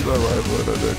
Давай, Бородек.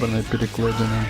ебаная перекладина.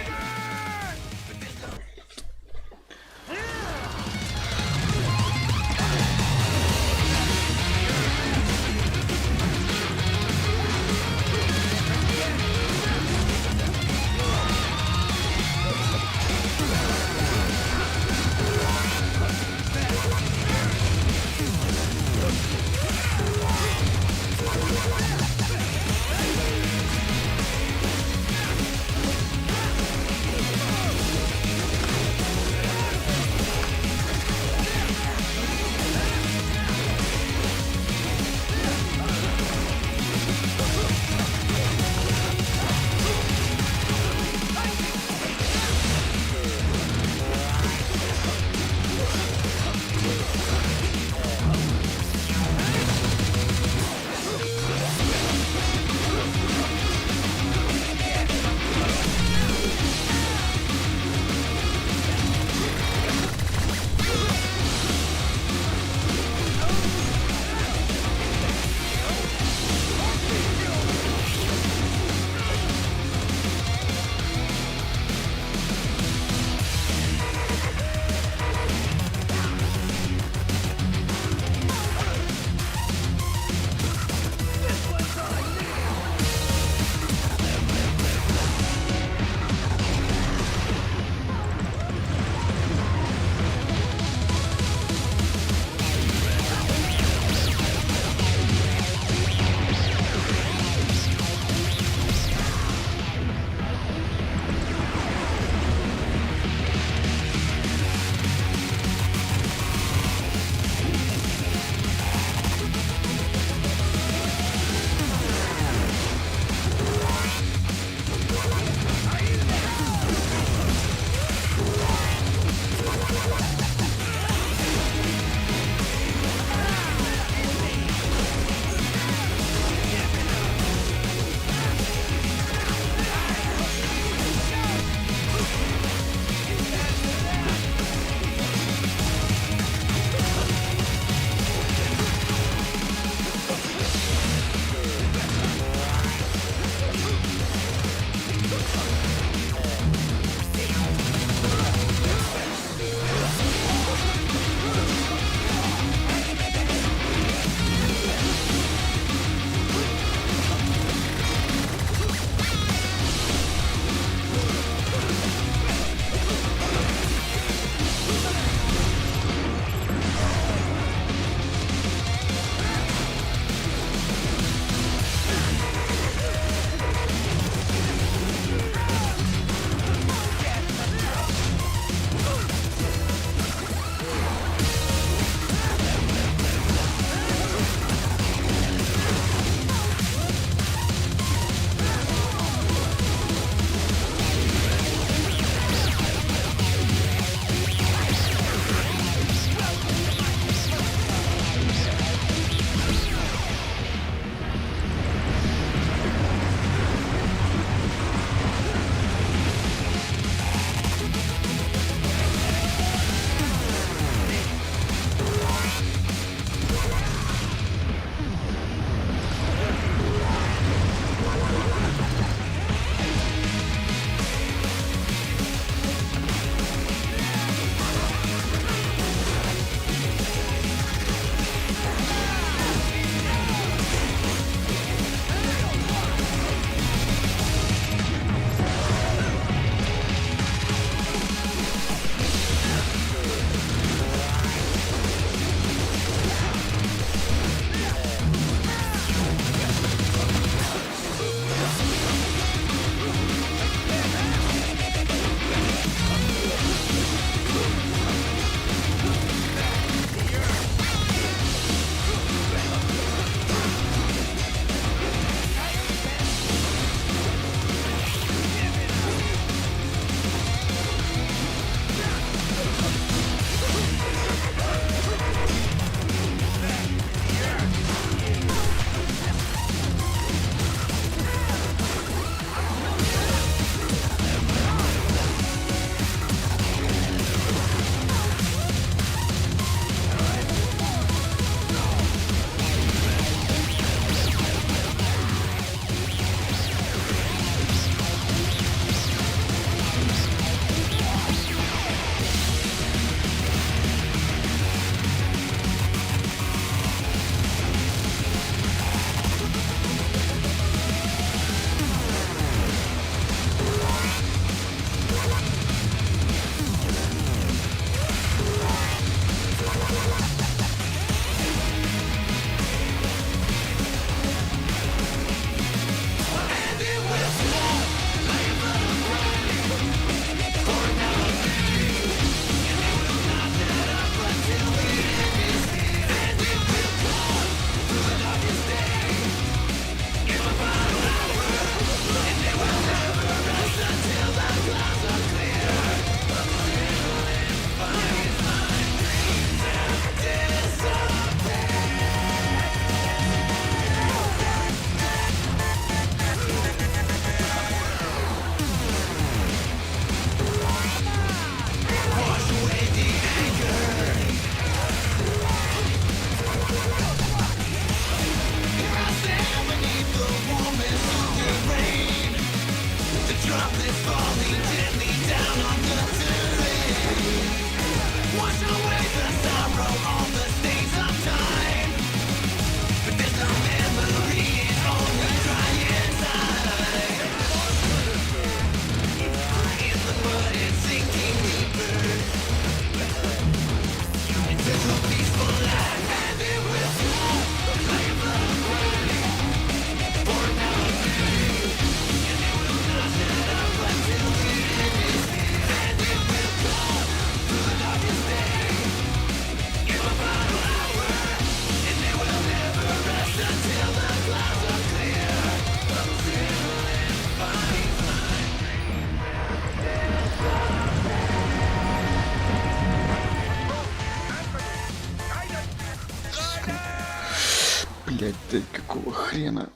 блядь, ты какого хрена?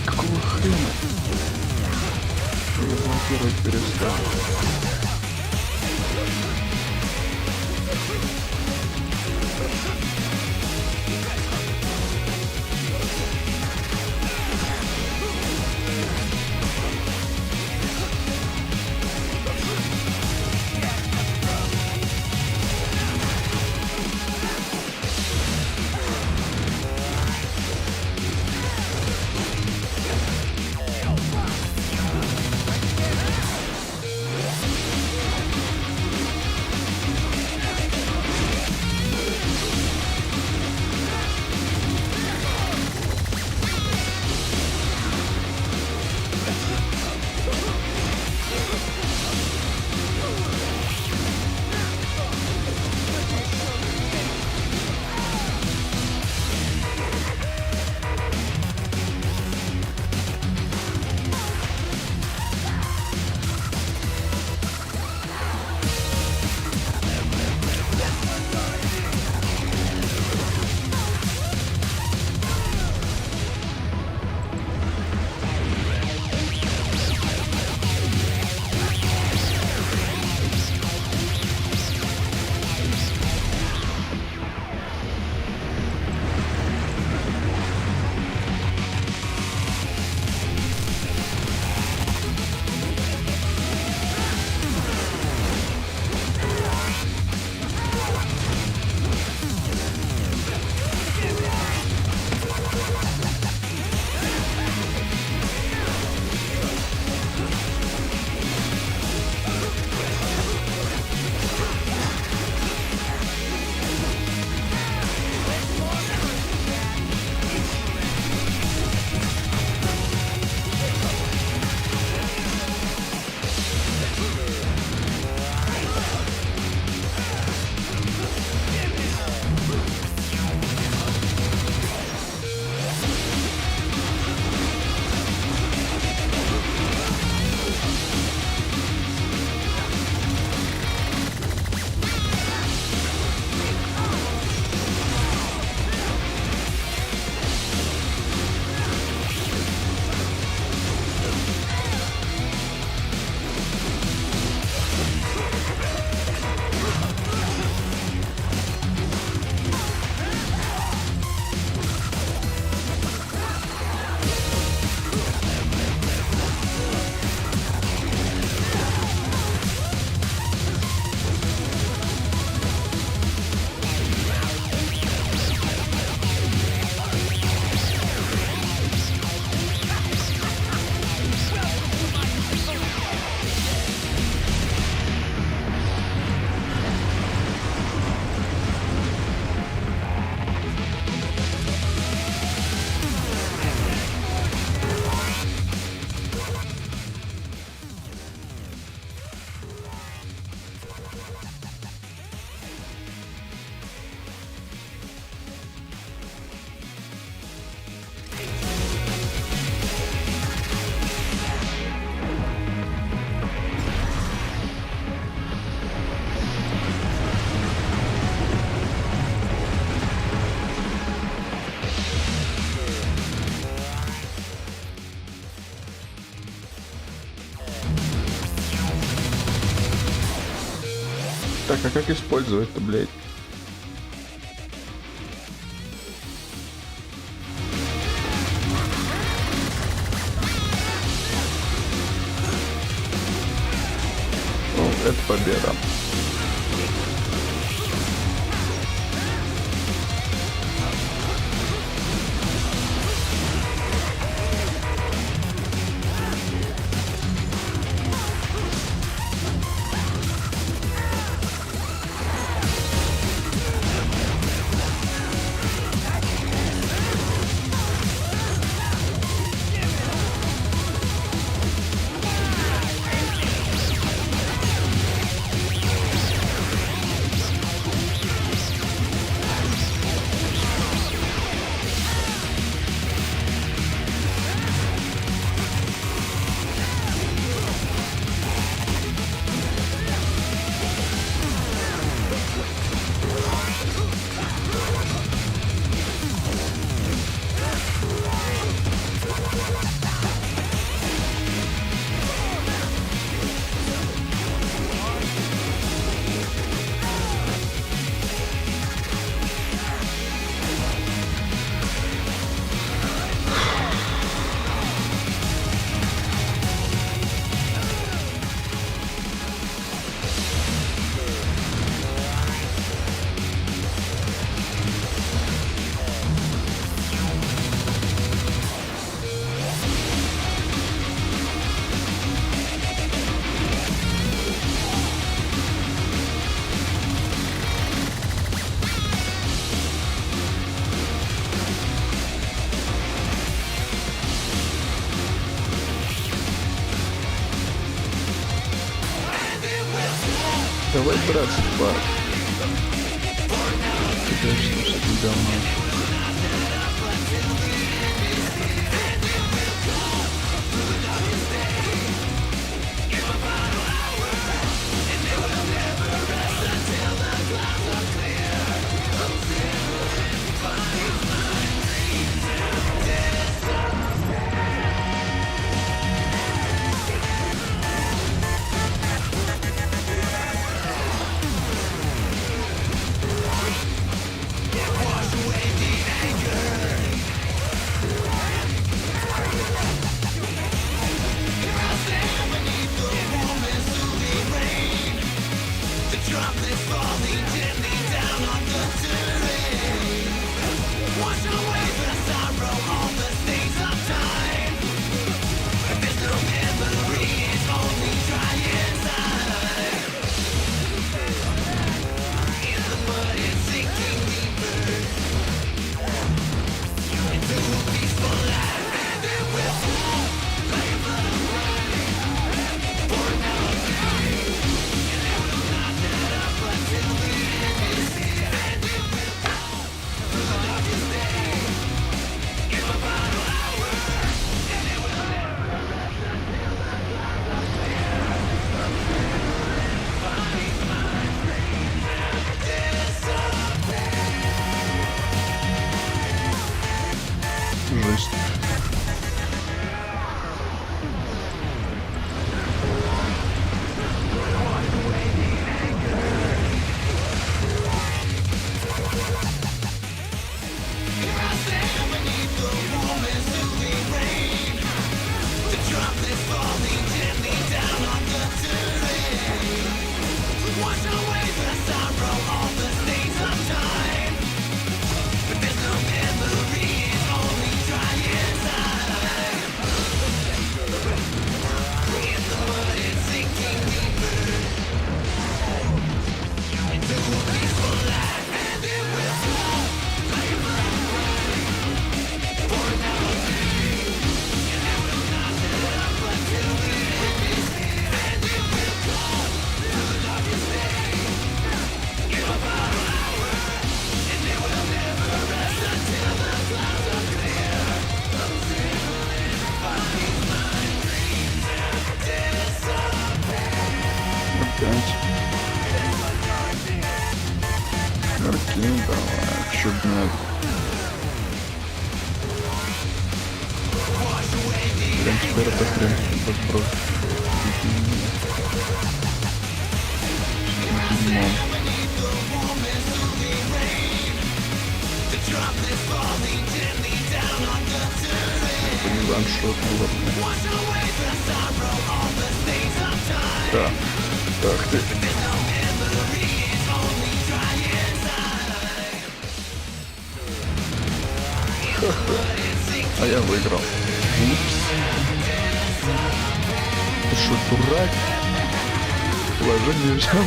Какого хрена? Я блокировать перестал. Так, а как использовать-то, блядь? О, это победа. Давай драться, пар. Ты точно что ты давно. Жесть. Опять. Аркин, давай. Чё нет? Прям теперь это хрен подброс. Дерьмом. Это не ваншот, ну ладно. Да. Так ты. А я выиграл. Упс. Ты шо, дурак? Положение взял.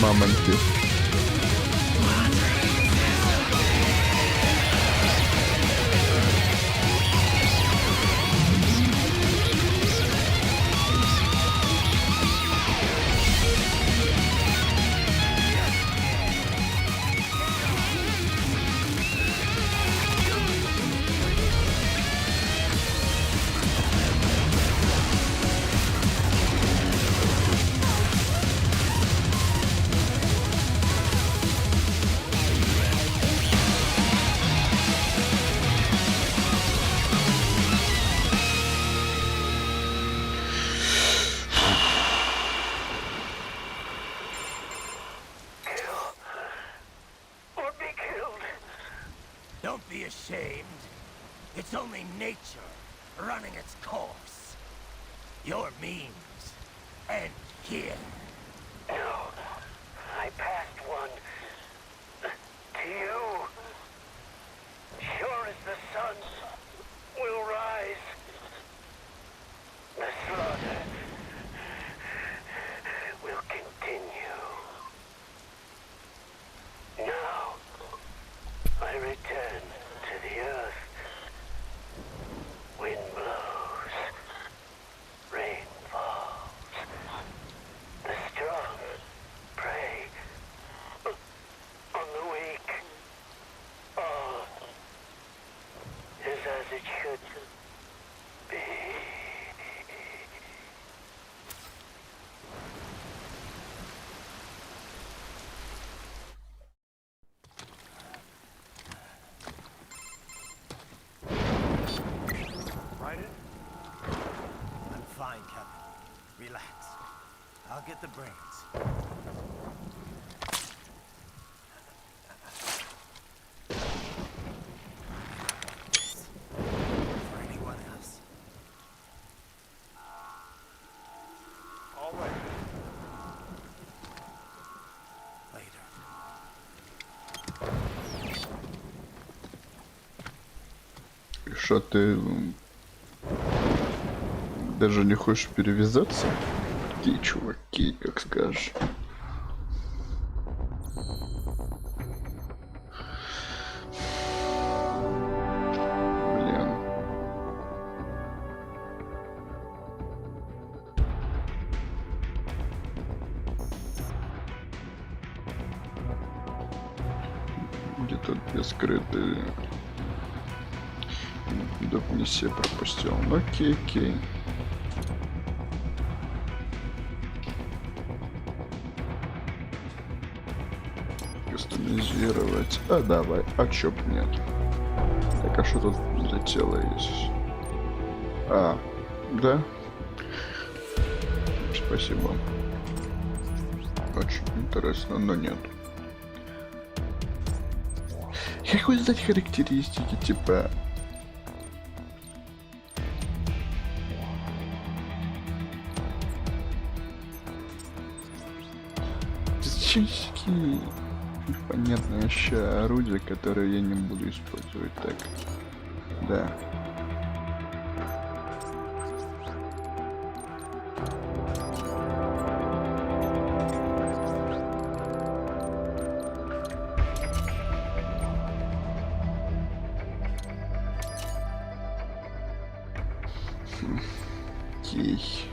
Мамонты. Don't be ashamed. It's only nature running its course. Your means end here. No, I passed one to you. Sure as the sun will rise, the slaughter will continue. Now, I return to the earth get the brains. This. For anyone else. All right. Later. Что ты даже не хочешь перевязаться? Такие чуваки, как скажешь. Блин. Где тут две скрытые? Да не все пропустил. Ну, окей, окей. Кастомизировать. А давай. А чё б нет? Так, а что тут для тела есть? А, да? Спасибо. Очень интересно, но нет. Я хочу знать характеристики, типа... Зачем такие непонятные вообще орудия, которые я не буду использовать? Так, да. Окей.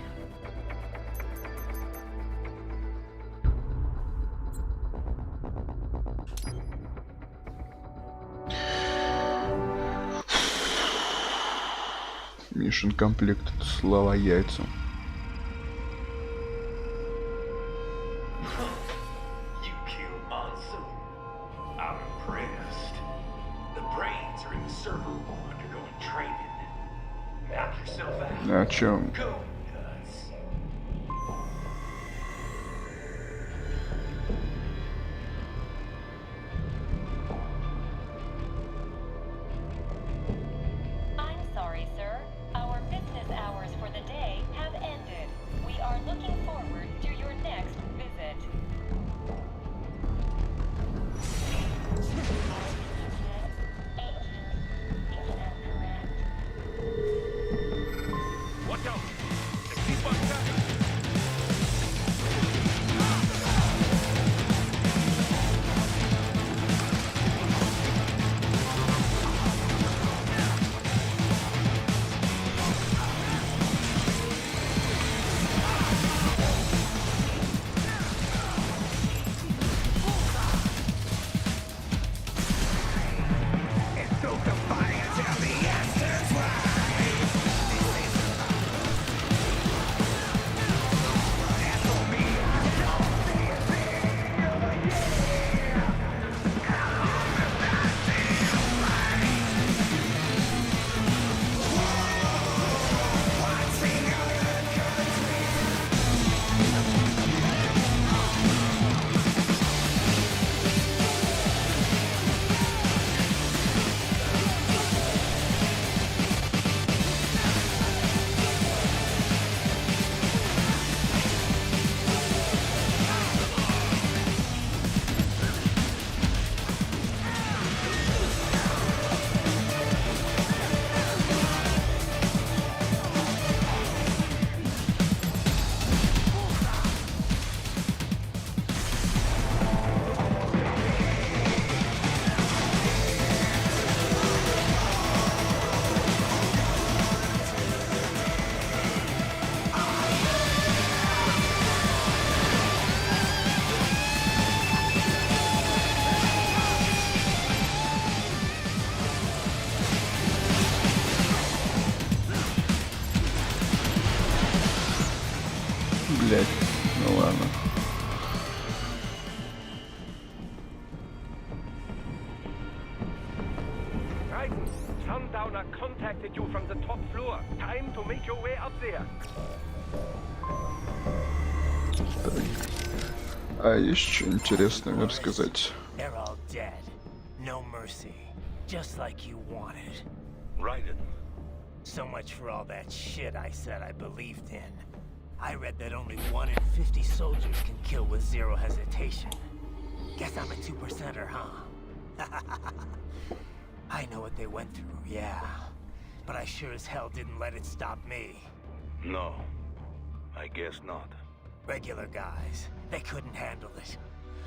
Mission комплект, слова яйца. You killed Monsoon. I'm impressed. The brains are in the server room undergoing training. Knock yourself out. О чем? Go, nuts. I'm sorry, sir. Our business hours for the day have ended. We are looking forward to your next visit. Watch out. Keep on tracking. Блять, ну ладно. Raiden, Sundowner contacted you from the top floor. Time to make your way up there. второй. А есть что интересное мне рассказать? They're all dead. No mercy. Just like you wanted. Raiden. So much for all that shit I said I believed in. I read that only 1 in 50 soldiers can kill with zero hesitation. Guess I'm a 2%er, huh? I know what they went through, yeah. But I sure as hell didn't let it stop me. No. I guess not. Regular guys, they couldn't handle it.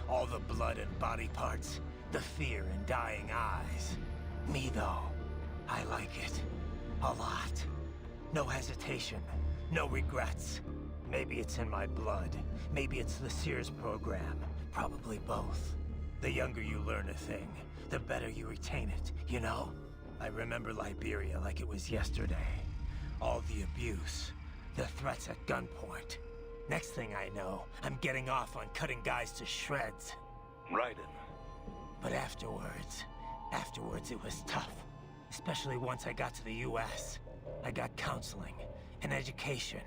All the blood and body parts, the fear and dying eyes. Me, though, I like it. A lot. No hesitation, no regrets. Maybe it's in my blood. Maybe it's the Sears program. Probably both. The younger you learn a thing, the better you retain it, you know? I remember Liberia like it was yesterday. All the abuse, the threats at gunpoint. Next thing I know, I'm getting off on cutting guys to shreds. Raiden. But afterwards it was tough. Especially once I got to the US. I got counseling and education.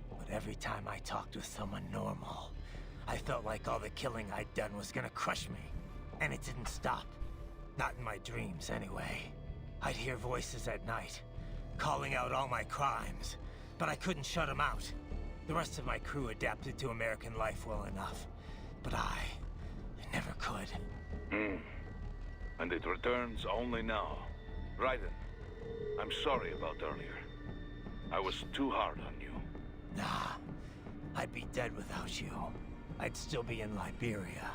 But every time I talked with someone normal, I felt like all the killing I'd done was gonna crush me. And it didn't stop. Not in my dreams, anyway. I'd hear voices at night, calling out all my crimes, but I couldn't shut them out. The rest of my crew adapted to American life well enough, but I never could. And it returns only now. Raiden, I'm sorry about earlier. I was too hard on you. Nah, I'd be dead without you. I'd still be in Liberia,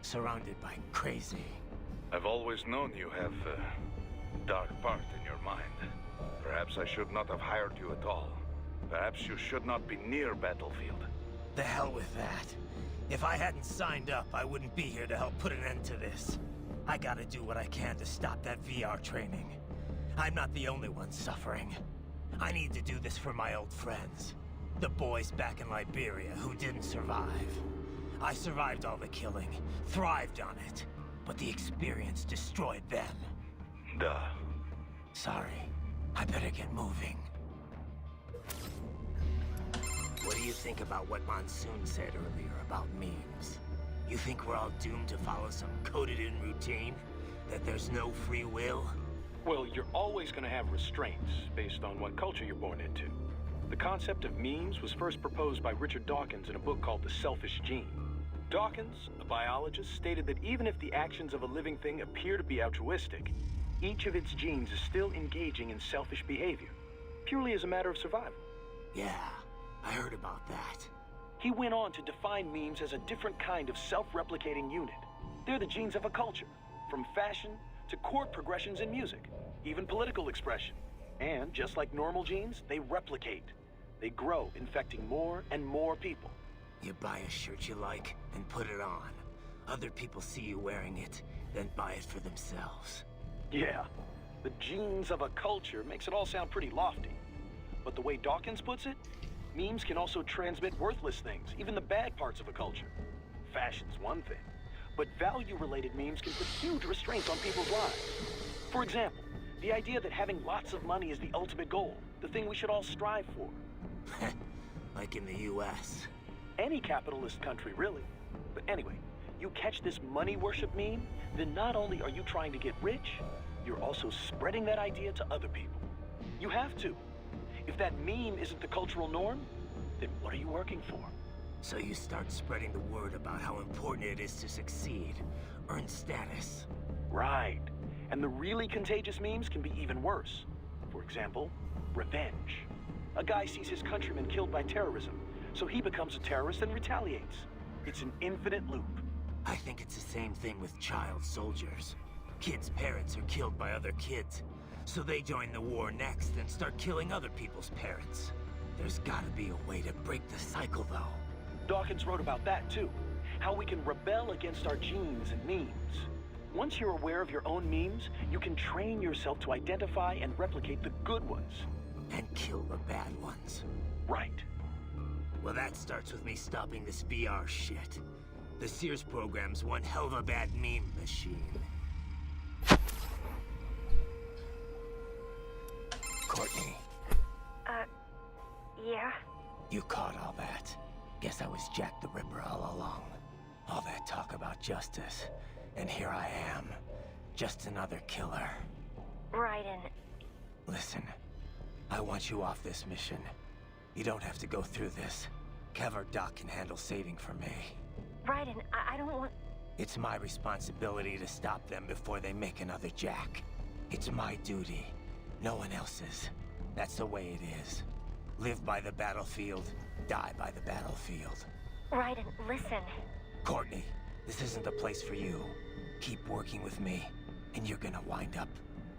surrounded by crazy. I've always known you have a dark part in your mind. Perhaps I should not have hired you at all. Perhaps you should not be near battlefield. The hell with that. If I hadn't signed up, I wouldn't be here to help put an end to this. I gotta do what I can to stop that VR training. I'm not the only one suffering. I need to do this for my old friends. The boys back in Liberia who didn't survive. I survived all the killing, thrived on it, but the experience destroyed them. Duh. Sorry, I better get moving. What do you think about what Monsoon said earlier about memes? You think we're all doomed to follow some coded-in routine? That there's no free will? Well, you're always going to have restraints based on what culture you're born into. The concept of memes was first proposed by Richard Dawkins in a book called The Selfish Gene. Dawkins, a biologist, stated that even if the actions of a living thing appear to be altruistic, each of its genes is still engaging in selfish behavior, purely as a matter of survival. Yeah, I heard about that. He went on to define memes as a different kind of self-replicating unit. They're the genes of a culture, from fashion to chord progressions in music, even political expression. And just like normal genes, they replicate. They grow, infecting more and more people. You buy a shirt you like and put it on. Other people see you wearing it, then buy it for themselves. Yeah, the genes of a culture makes it all sound pretty lofty. But the way Dawkins puts it, memes can also transmit worthless things, even the bad parts of a culture. Fashion's one thing, but value-related memes can put huge restraints on people's lives. For example, the idea that having lots of money is the ultimate goal, the thing we should all strive for. Like in the US. Any capitalist country, really. But anyway, you catch this money worship meme, then not only are you trying to get rich, you're also spreading that idea to other people. You have to. If that meme isn't the cultural norm, then what are you working for? So you start spreading the word about how important it is to succeed, earn status. Right. And the really contagious memes can be even worse. For example, revenge. A guy sees his countrymen killed by terrorism, so he becomes a terrorist and retaliates. It's an infinite loop. I think it's the same thing with child soldiers. Kids' parents are killed by other kids, so they join the war next and start killing other people's parents. There's gotta be a way to break the cycle, though. Dawkins wrote about that too. How we can rebel against our genes and memes. Once you're aware of your own memes, you can train yourself to identify and replicate the good ones. And kill the bad ones. Right. Well, that starts with me stopping this VR shit. The Sears program's one hell of a bad meme machine. Courtney, Yeah? you caught all that. Guess I was Jack the Ripper all along. All that talk about justice, and here I am, just another killer. Raiden, Listen, I want you off this mission. You don't have to go through this. Kev or Doc can handle saving for me. Raiden, I don't want... It's my responsibility to stop them before they make another Jack. It's my duty, no one else's. That's the way it is. Live by the battlefield, die by the battlefield. Raiden, listen. Courtney, this isn't the place for you. Keep working with me, and you're gonna wind up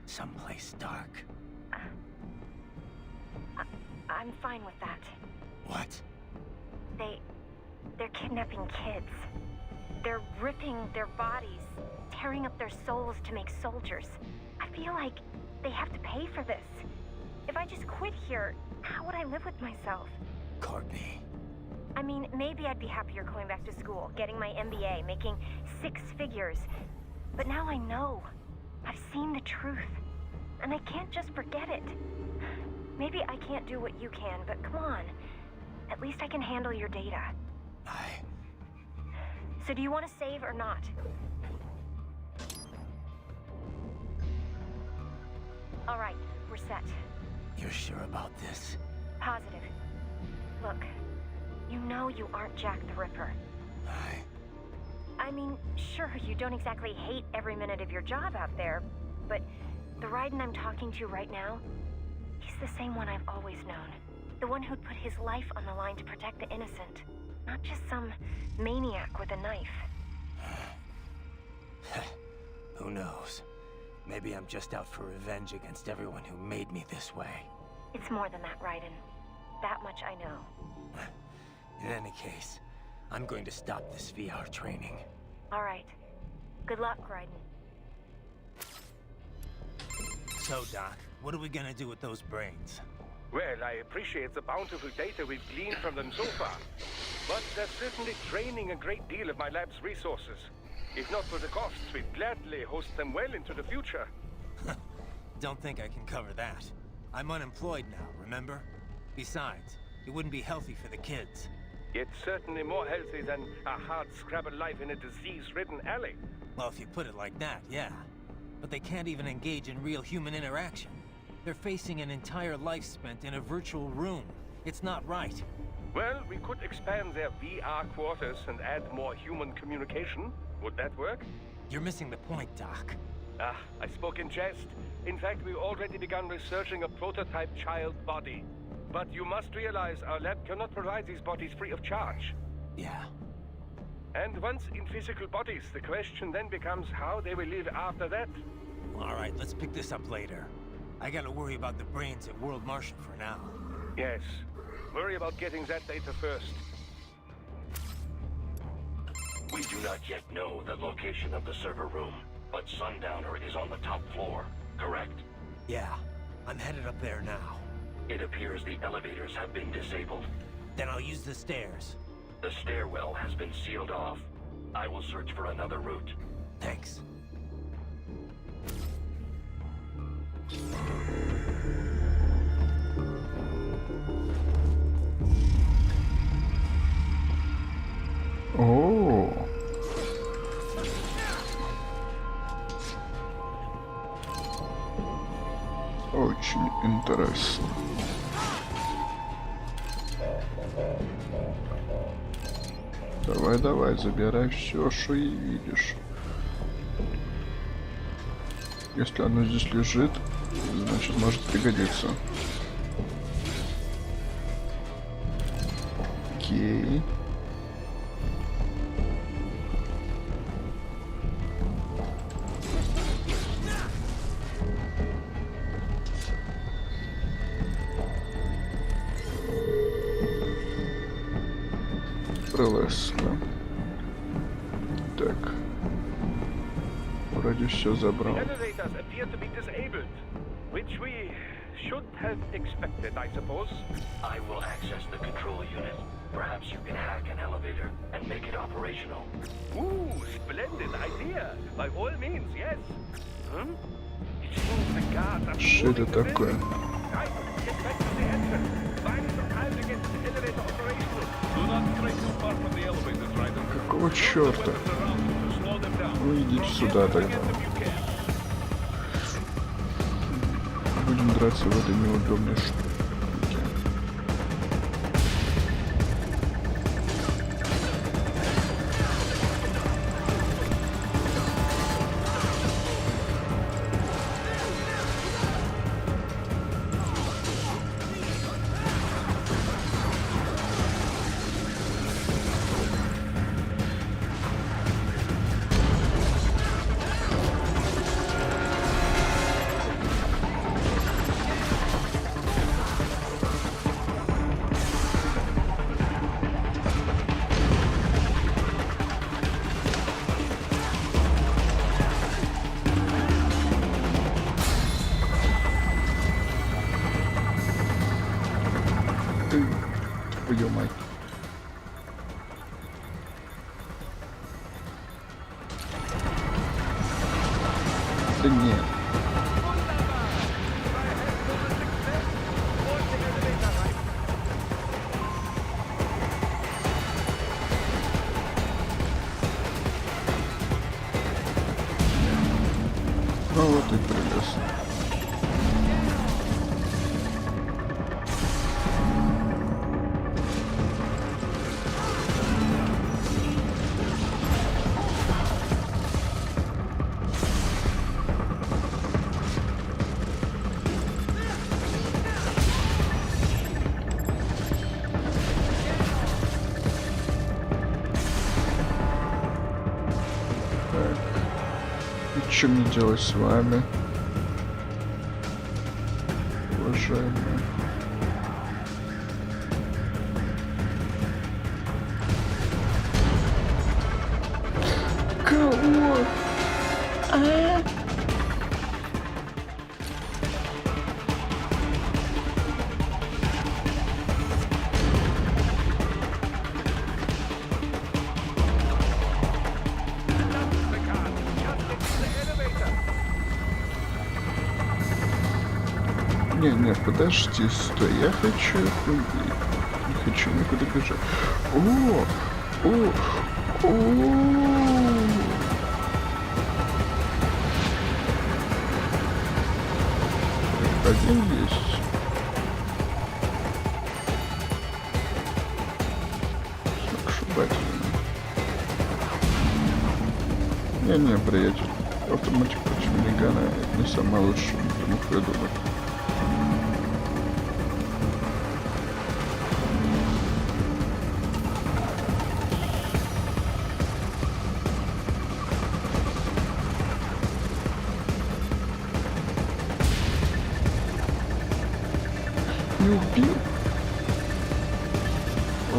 someplace dark. I'm fine with that. What? They're kidnapping kids. They're ripping their bodies, tearing up their souls to make soldiers. I feel like they have to pay for this. If I just quit here, how would I live with myself? Courtney. I mean, maybe I'd be happier going back to school, getting my MBA, making 6 figures. But now I know. I've seen the truth. And I can't just forget it. Maybe I can't do what you can, but come on. At least I can handle your data. So do you want to save or not? All right, we're set. You're sure about this? Positive. Look, you know you aren't Jack the Ripper. I mean, sure, you don't exactly hate every minute of your job out there, but the Raiden I'm talking to right now, he's the same one I've always known. The one who'd put his life on the line to protect the innocent, not just some maniac with a knife. Who knows? Maybe I'm just out for revenge against everyone who made me this way. It's more than that, Raiden. That much I know. In any case, I'm going to stop this VR training. All right. Good luck, Raiden. So, Doc, what are we gonna do with those brains? Well, I appreciate the bountiful data we've gleaned from them so far. But they're certainly draining a great deal of my lab's resources. If not for the costs, we'd gladly host them well into the future. Don't think I can cover that. I'm unemployed now, remember? Besides, it wouldn't be healthy for the kids. It's certainly more healthy than a hard-scrabble life in a disease-ridden alley. Well, if you put it like that, yeah. But they can't even engage in real human interaction. They're facing an entire life spent in a virtual room. It's not right. Well, we could expand their VR quarters and add more human communication. Would that work? You're missing the point, Doc. Ah, I spoke in jest. In fact, we've already begun researching a prototype child body. But you must realize our lab cannot provide these bodies free of charge. Yeah. And once in physical bodies, the question then becomes how they will live after that. All right, let's pick this up later. I gotta worry about the brains at World Marshal for now. Yes. Worry about getting that data first. We do not yet know the location of the server room, but Sundowner is on the top floor, correct? Yeah, I'm headed up there now. It appears the elevators have been disabled. Then I'll use the stairs. The stairwell has been sealed off. I will search for another route. Thanks. О. Очень интересно. Давай, давай, забирай все, что и видишь. Если оно здесь лежит, значит может пригодиться. Окей. Прелестно. Так. Вроде все забрал. Elevators appear to be disabled, which we should have expected, I suppose. I will access the control unit. Perhaps you can hack an elevator and make it operational. Ooh, splendid idea. By all means, yes. Hmm? It seems the guards are Что это moving the такое? building. Right, get back to the entrance. Какого черта? Ну идите сюда тогда. Будем драться в этой неудобной штуке. Твою мать. Да нет. Ну вот и прелестно. И что мне делать с вами, уважаемые? Кого? А? Не, подожди, стой, я хочу охуеть. Не хочу никуда бежать. О! Один есть. Ошибательно. Не, приятель. Автоматик против минигана это не самое лучшее, что мог придумать. Не убил? О.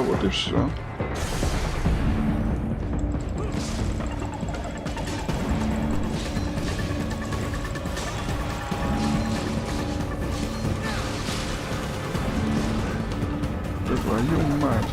вот и все. Твою мать.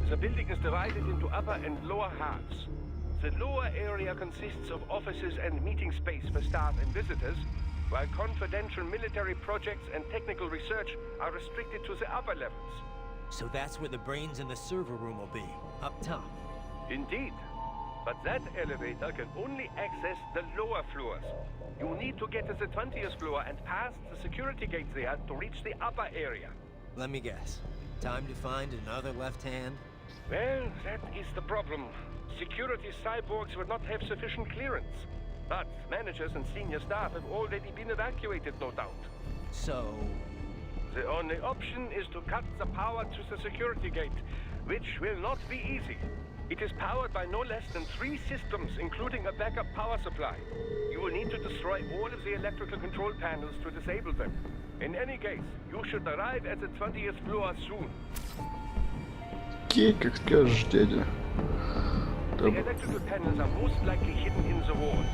The building is divided into upper and lower halves. The lower area consists of offices and meeting space for staff and visitors, while confidential military projects and technical research are restricted to the upper levels. So that's where the brains in the server room will be, up top. Indeed. But that elevator can only access the lower floors. You need to get to the 20th floor and pass the security gates there to reach the upper area. Let me guess. Time to find another left hand? Well, that is the problem. Security cyborgs will not have sufficient clearance. But managers and senior staff have already been evacuated, no doubt. So... The only option is to cut the power to the security gate, which will not be easy. It is powered by no less than 3 systems, including a backup power supply. You will need to destroy all of the electrical control panels to disable them. In any case, you should arrive at the 20th floor soon. Окей, как скажешь, дядя. The electrical panels are most likely hidden in the walls.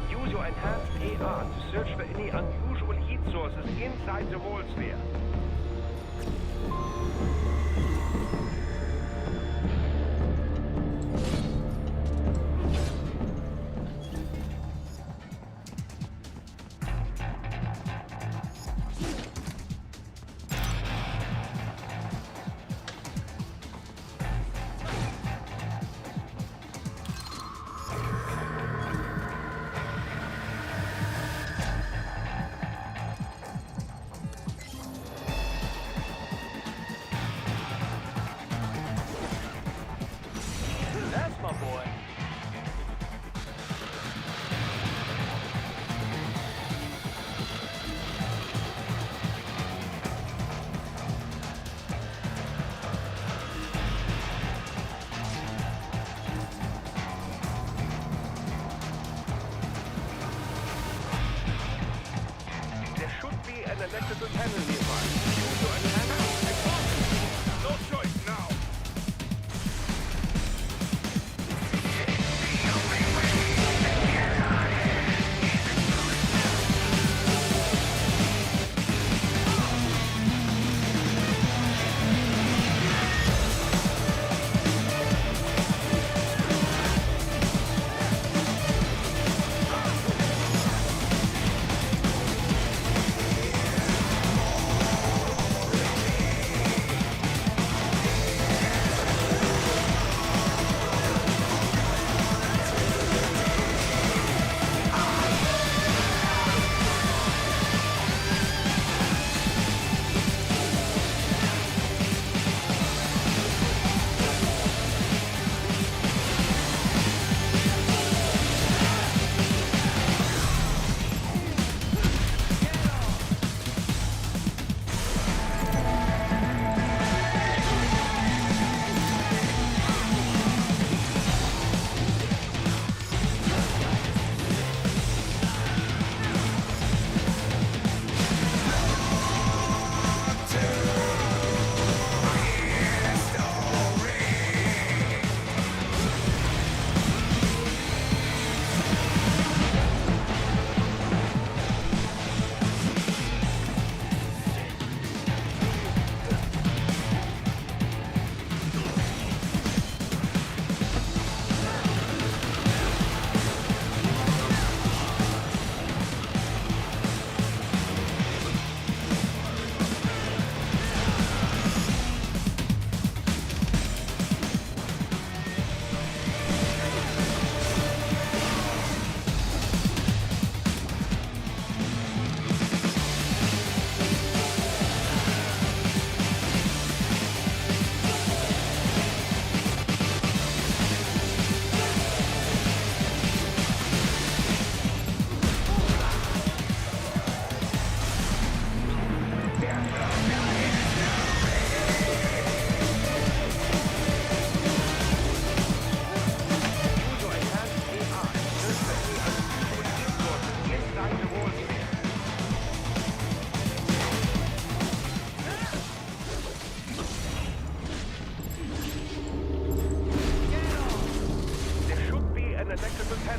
Use your enhanced AR to search for any unusual heat sources inside the walls there. Electrical panel nearby. Use your enhanced. No choice now.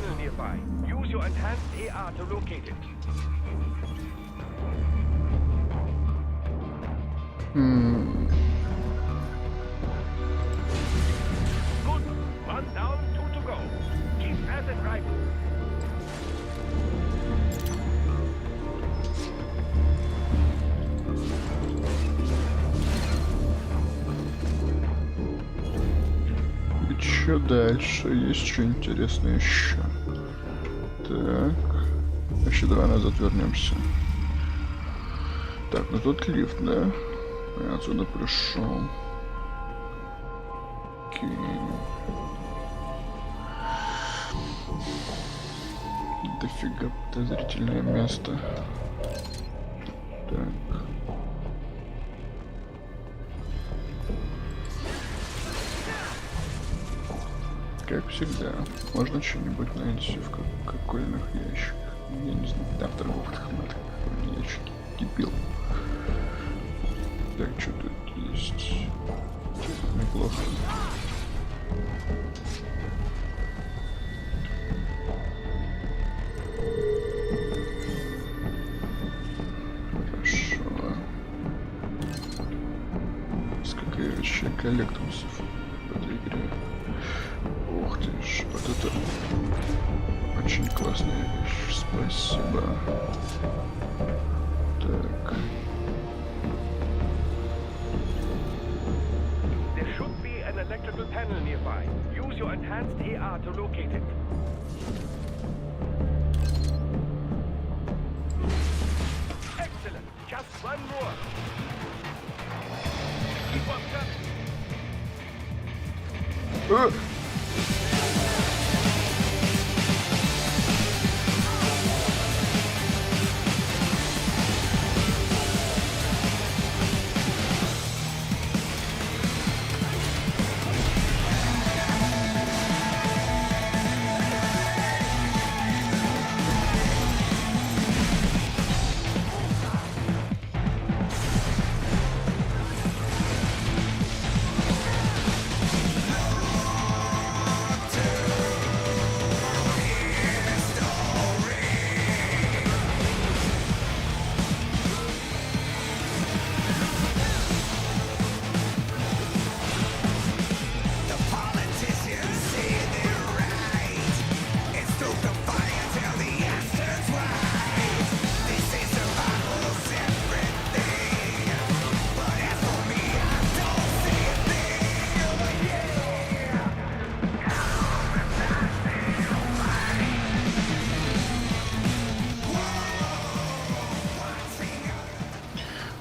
panel nearby. Use your enhanced AR to locate it. Good. One down, 2 to go. Keep at it, right. И чё дальше? Есть что интересное еще? Так. Еще давай назад вернемся. Так, ну тут лифт, да? Я отсюда пришел. Окей. Дофига подозрительное место. Так. Как всегда, можно что-нибудь найти в какольных ящиках. Я не знаю, да, в торговых хматах ящики. Кипел. Так, что тут есть? Неплохо. Хорошо. Сколько вещей коллекторсов в этой игре. Ух ты ж, вот это очень классная вещь. Спасибо. Так. There should be an electrical panel nearby. Use your enhanced AR to locate it. Excellent. Just one more. Keep on coming.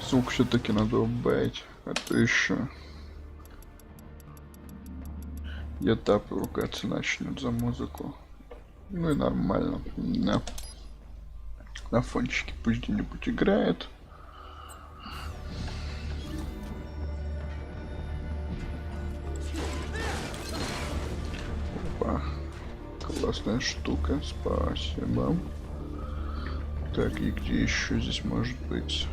Звук все-таки надо убавить, а то еще Етап ругаться начнет за музыку. Ну и нормально. Да. На фончике пусть где-нибудь играет. Опа. Классная штука, спасибо. Так, и где еще здесь может быть?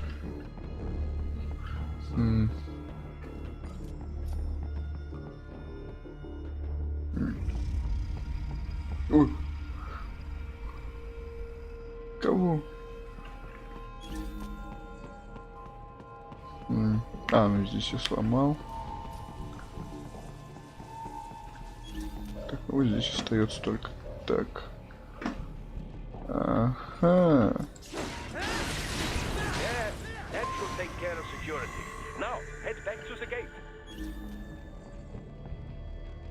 Ой. Кого? А, ну здесь я сломал. Так, вот здесь остается только так. Ага.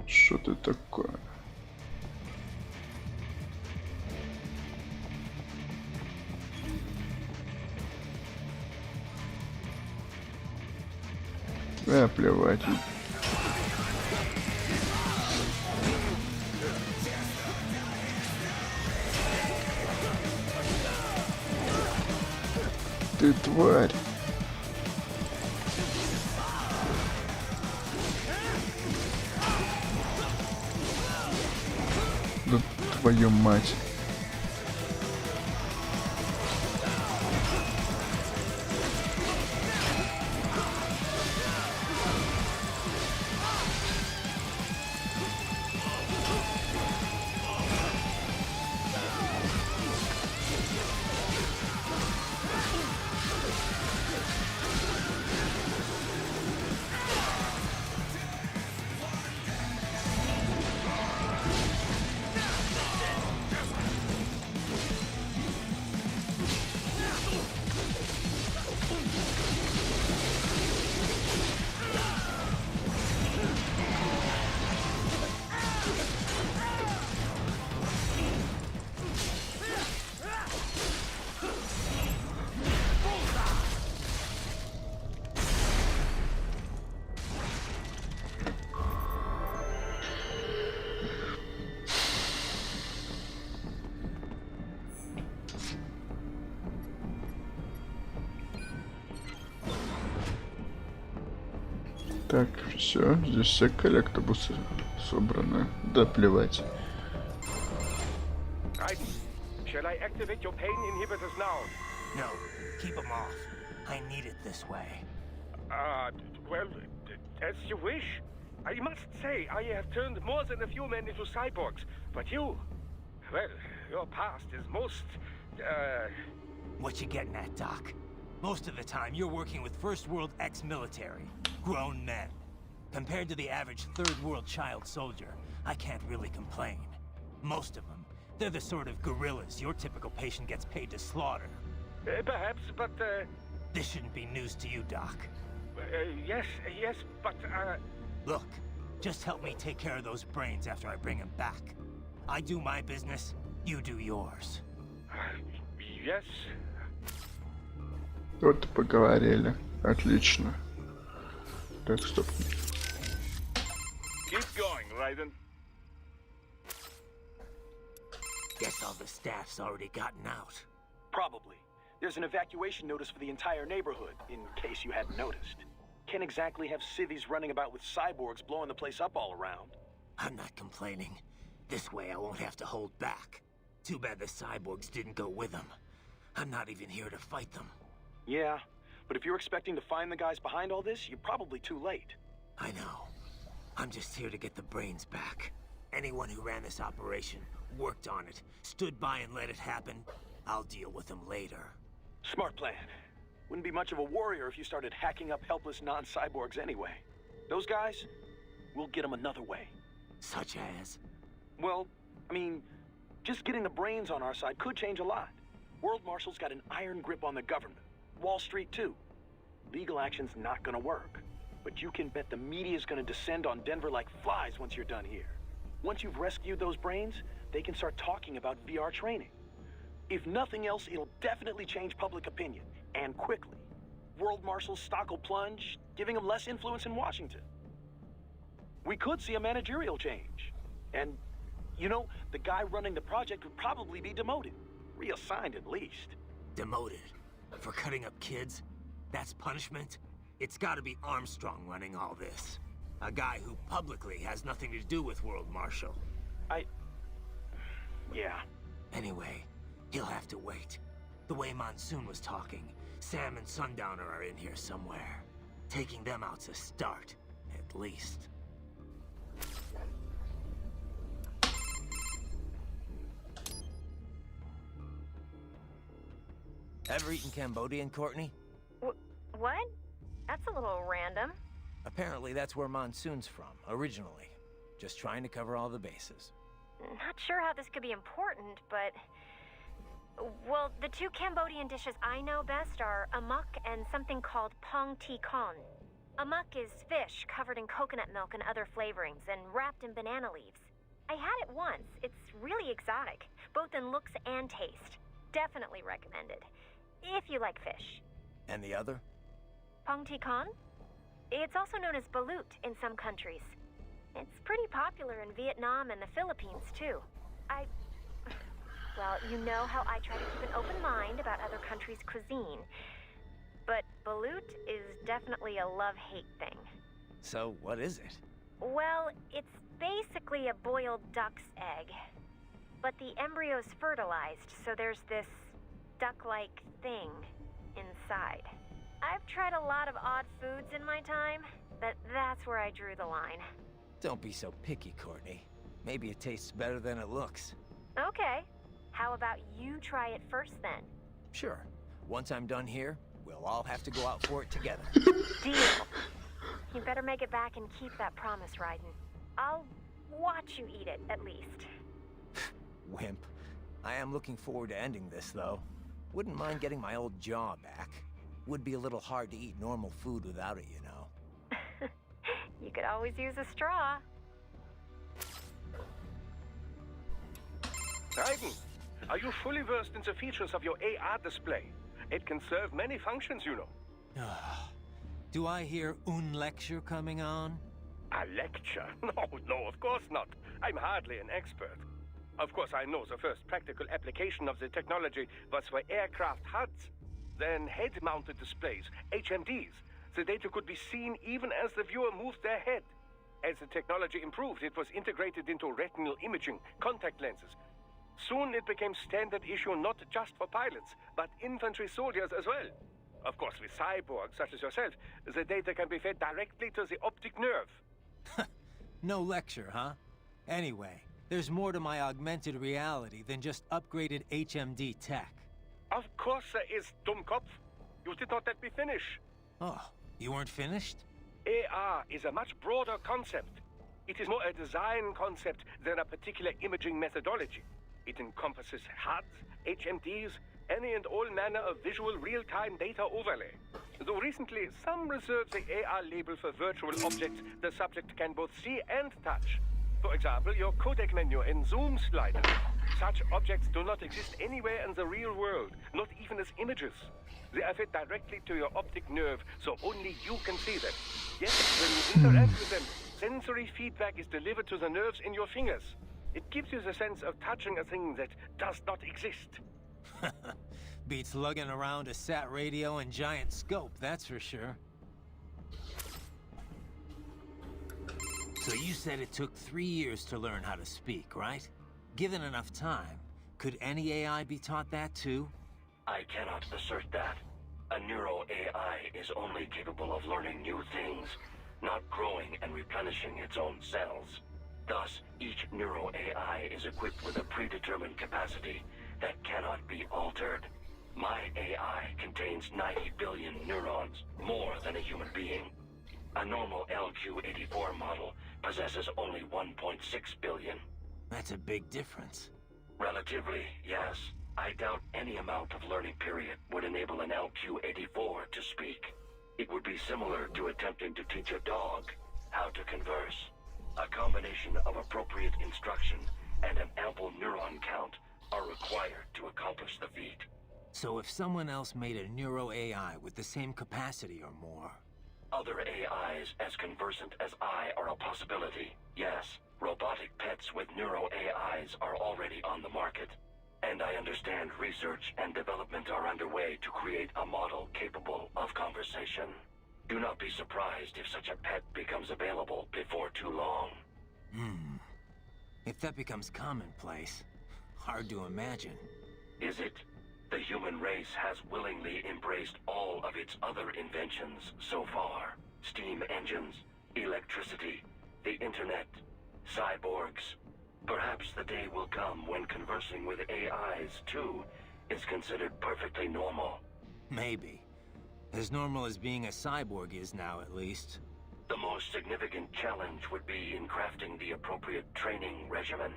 Что ты такое? Плевать. Ты тварь. Да твою мать. Так, все, здесь все коллектабусы собраны. Да плевать. Raiden, shall I activate your pain inhibitors now? No, keep them off. I need it this way. Well, as you wish. I must say, I have turned more than a few men into cyborgs, but you... Well, your past is most, What you getting at, Doc? Most of the time, you're working with First World ex-military. Grown men. Compared to the average Third World child soldier, I can't really complain. Most of them, they're the sort of guerrillas your typical patient gets paid to slaughter. Perhaps, but, This shouldn't be news to you, Doc. yes, but, Look, just help me take care of those brains after I bring them back. I do my business, you do yours. Yes. Вот и поговорили. Отлично. Так, стоп. Keep going, Raiden. Guess all the staff's already gotten out. Probably. There's an evacuation notice for the entire neighborhood, in case you hadn't noticed. Can't exactly have civvies running about with cyborgs blowing the place up all around. I'm not complaining. This way I won't have to hold back. Too bad the cyborgs didn't go with them. I'm not even here to fight them. Yeah, but if you're expecting to find the guys behind all this, you're probably too late. I know. I'm just here to get the brains back. Anyone who ran this operation, worked on it, stood by and let it happen, I'll deal with them later. Smart plan. Wouldn't be much of a warrior if you started hacking up helpless non-cyborgs anyway. Those guys, we'll get them another way. Such as? Well, I mean, just getting the brains on our side could change a lot. World Marshal's got an iron grip on the government. Wall Street, too. Legal action's not gonna work. But you can bet the media's gonna descend on Denver like flies once you're done here. Once you've rescued those brains, they can start talking about VR training. If nothing else, it'll definitely change public opinion, and quickly. World Marshal's stock will plunge, giving them less influence in Washington. We could see a managerial change. And, you know, the guy running the project would probably be demoted. Reassigned at least. Demoted? For cutting up kids? That's punishment? It's gotta be Armstrong running all this. A guy who publicly has nothing to do with World Marshal. Yeah. Anyway, he'll have to wait. The way Monsoon was talking, Sam and Sundowner are in here somewhere. Taking them out's a start, at least. Ever eaten Cambodian, Courtney? What? That's a little random. Apparently that's where Monsoon's from, originally. Just trying to cover all the bases. Not sure how this could be important, but... Well, the two Cambodian dishes I know best are amok and something called pong ti con. Amok is fish covered in coconut milk and other flavorings and wrapped in banana leaves. I had it once. It's really exotic, both in looks and taste. Definitely recommended, if you like fish. And the other? Pong ti con? It's also known as balut in some countries. It's pretty popular in Vietnam and the Philippines, too. Well, you know how I try to keep an open mind about other countries' cuisine. But balut is definitely a love-hate thing. So, what is it? Well, it's basically a boiled duck's egg. But the embryo's fertilized, so there's this duck-like thing inside. I've tried a lot of odd foods in my time, but that's where I drew the line. Don't be so picky, Courtney. Maybe it tastes better than it looks. Okay. How about you try it first, then? Sure. Once I'm done here, we'll all have to go out for it together. Deal. You better make it back and keep that promise, Raiden. I'll watch you eat it, at least. Wimp. I am looking forward to ending this, though. Wouldn't mind getting my old jaw back. Would be a little hard to eat normal food without it, you know. You could always use a straw. Raiden, are you fully versed in the features of your AR display? It can serve many functions, you know. Do I hear un lecture coming on? A lecture? No, of course not. I'm hardly an expert. Of course, I know the first practical application of the technology was for aircraft HUDs. Then head-mounted displays, HMDs. The data could be seen even as the viewer moved their head. As the technology improved, it was integrated into retinal imaging, contact lenses. Soon it became standard issue not just for pilots, but infantry soldiers as well. Of course, with cyborgs such as yourself, the data can be fed directly to the optic nerve. No lecture, huh? Anyway, there's more to my augmented reality than just upgraded HMD tech. Of course there is, Dummkopf. You did not let me finish. Oh, you weren't finished? AR is a much broader concept. It is more a design concept than a particular imaging methodology. It encompasses HUDs, HMDs, any and all manner of visual real-time data overlay. Though recently, some reserve the AR label for virtual objects the subject can both see and touch. For example, your codec menu and zoom slider. Such objects do not exist anywhere in the real world, not even as images. They are fed directly to your optic nerve, so only you can see them. Yet, when you interact with them, sensory feedback is delivered to the nerves in your fingers. It gives you the sense of touching a thing that does not exist. Beats lugging around a sat radio and giant scope, that's for sure. So you said it took 3 years to learn how to speak, right? Given enough time, could any AI be taught that too? I cannot assert that. A neuro AI is only capable of learning new things, not growing and replenishing its own cells. Thus, each neuro AI is equipped with a predetermined capacity that cannot be altered. My AI contains 90 billion neurons, more than a human being. A normal LQ-84 model possesses only 1.6 billion. That's a big difference. Relatively, yes. I doubt any amount of learning period would enable an LQ-84 to speak. It would be similar to attempting to teach a dog how to converse. A combination of appropriate instruction and an ample neuron count are required to accomplish the feat. So if someone else made a neuro AI with the same capacity or more... Other AIs as conversant as I are a possibility. Yes, robotic pets with neuro AIs are already on the market. And I understand research and development are underway to create a model capable of conversation. Do not be surprised if such a pet becomes available before too long. If that becomes commonplace, hard to imagine. Is it? The human race has willingly embraced all of its other inventions so far. Steam engines, electricity, the internet, cyborgs. Perhaps the day will come when conversing with AIs, too, is considered perfectly normal. Maybe. As normal as being a cyborg is now, at least. The most significant challenge would be in crafting the appropriate training regimen.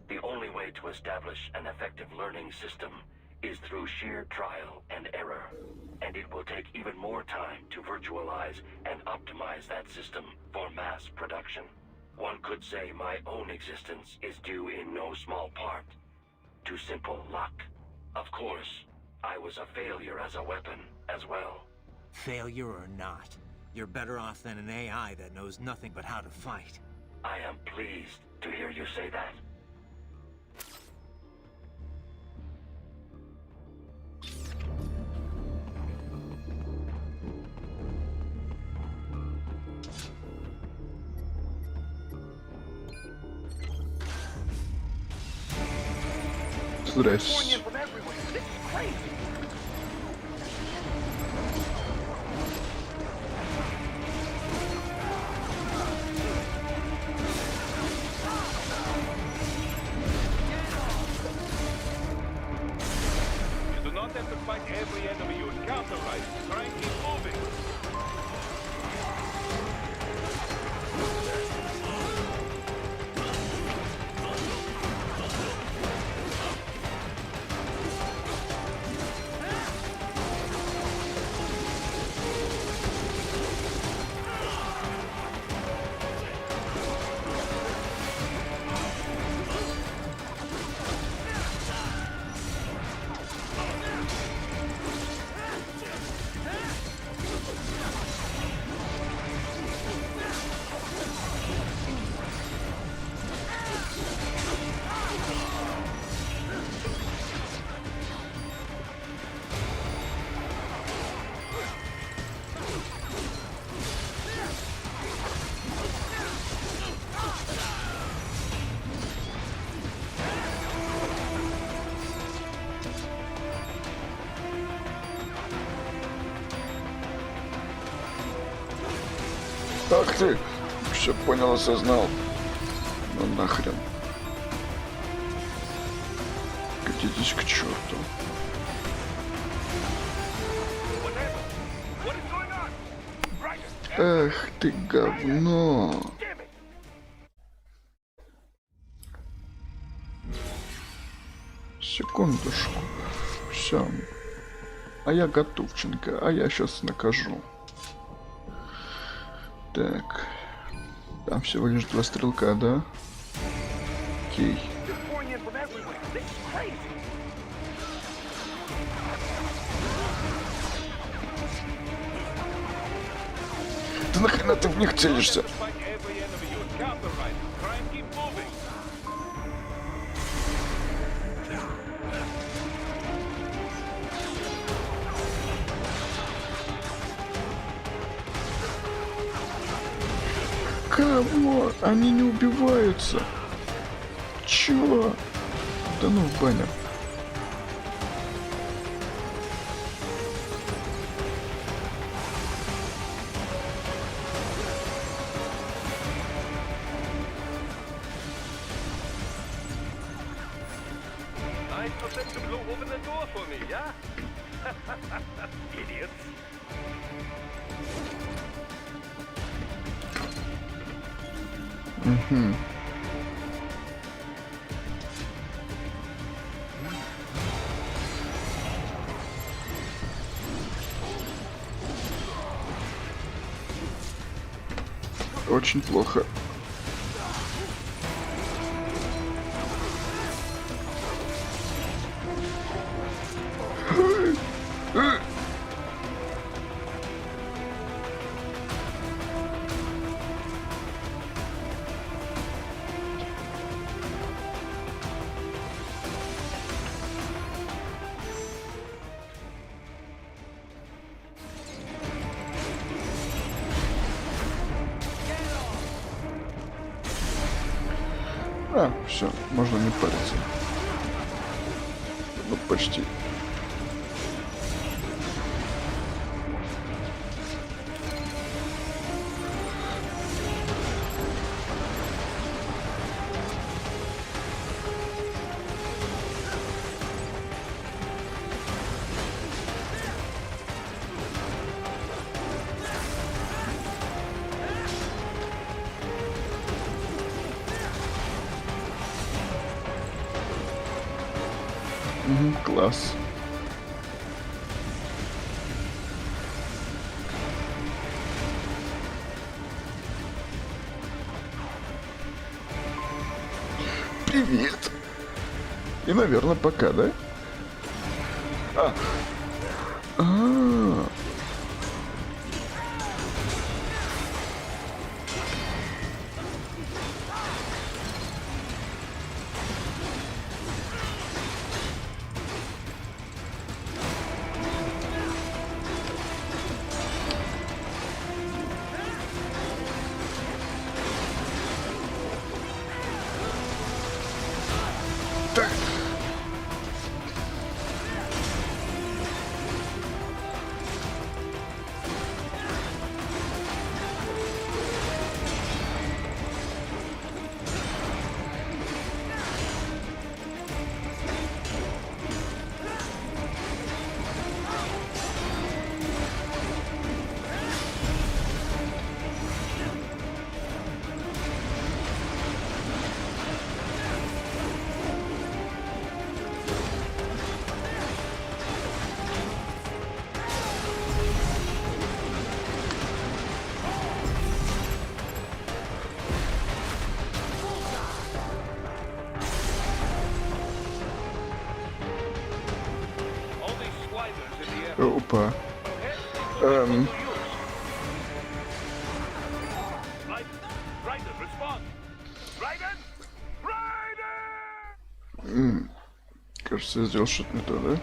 The only way to establish an effective learning system is through sheer trial and error. And it will take even more time to virtualize and optimize that system for mass production. One could say my own existence is due in no small part to simple luck. Of course, I was a failure as a weapon as well. Failure or not, you're better off than an AI that knows nothing but how to fight. I am pleased to hear you say that. Stress. From everywhere. This is crazy. You do not have to fight every enemy you encounter, right? Try and keep moving. Ах ты! Все понял, осознал. Ну нахрен. Катитесь к черту. Эх ты говно. Секундушку. Все. А я готовченко. А я сейчас накажу. Так. Там всего лишь 2 стрелка, да? Окей. Да нахрена ты в них целишься? Кого? Они не убиваются. Чё? Да ну в баню. Угу. Очень плохо. А, все, можно не париться. Ну, почти. Класс. Привет. И, наверное, пока, да? Опа. Кажется, я сделал что-то не то, да?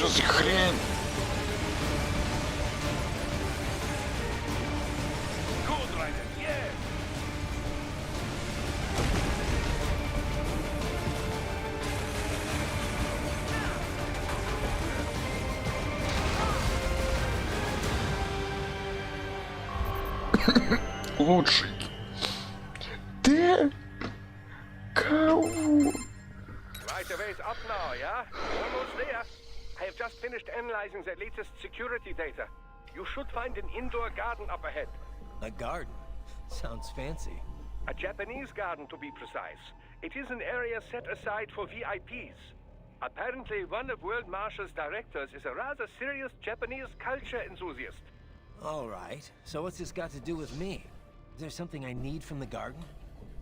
что за хрень? Good, Ryder, yeah! Лучший. Ты? Кого? Right away's up now, yeah? Almost there. I have just finished analyzing the latest security data. You should find an indoor garden up ahead. A garden? Sounds fancy. A Japanese garden, to be precise. It is an area set aside for VIPs. Apparently, one of World Marshall's directors is a rather serious Japanese culture enthusiast. All right. So what's this got to do with me? Is there something I need from the garden?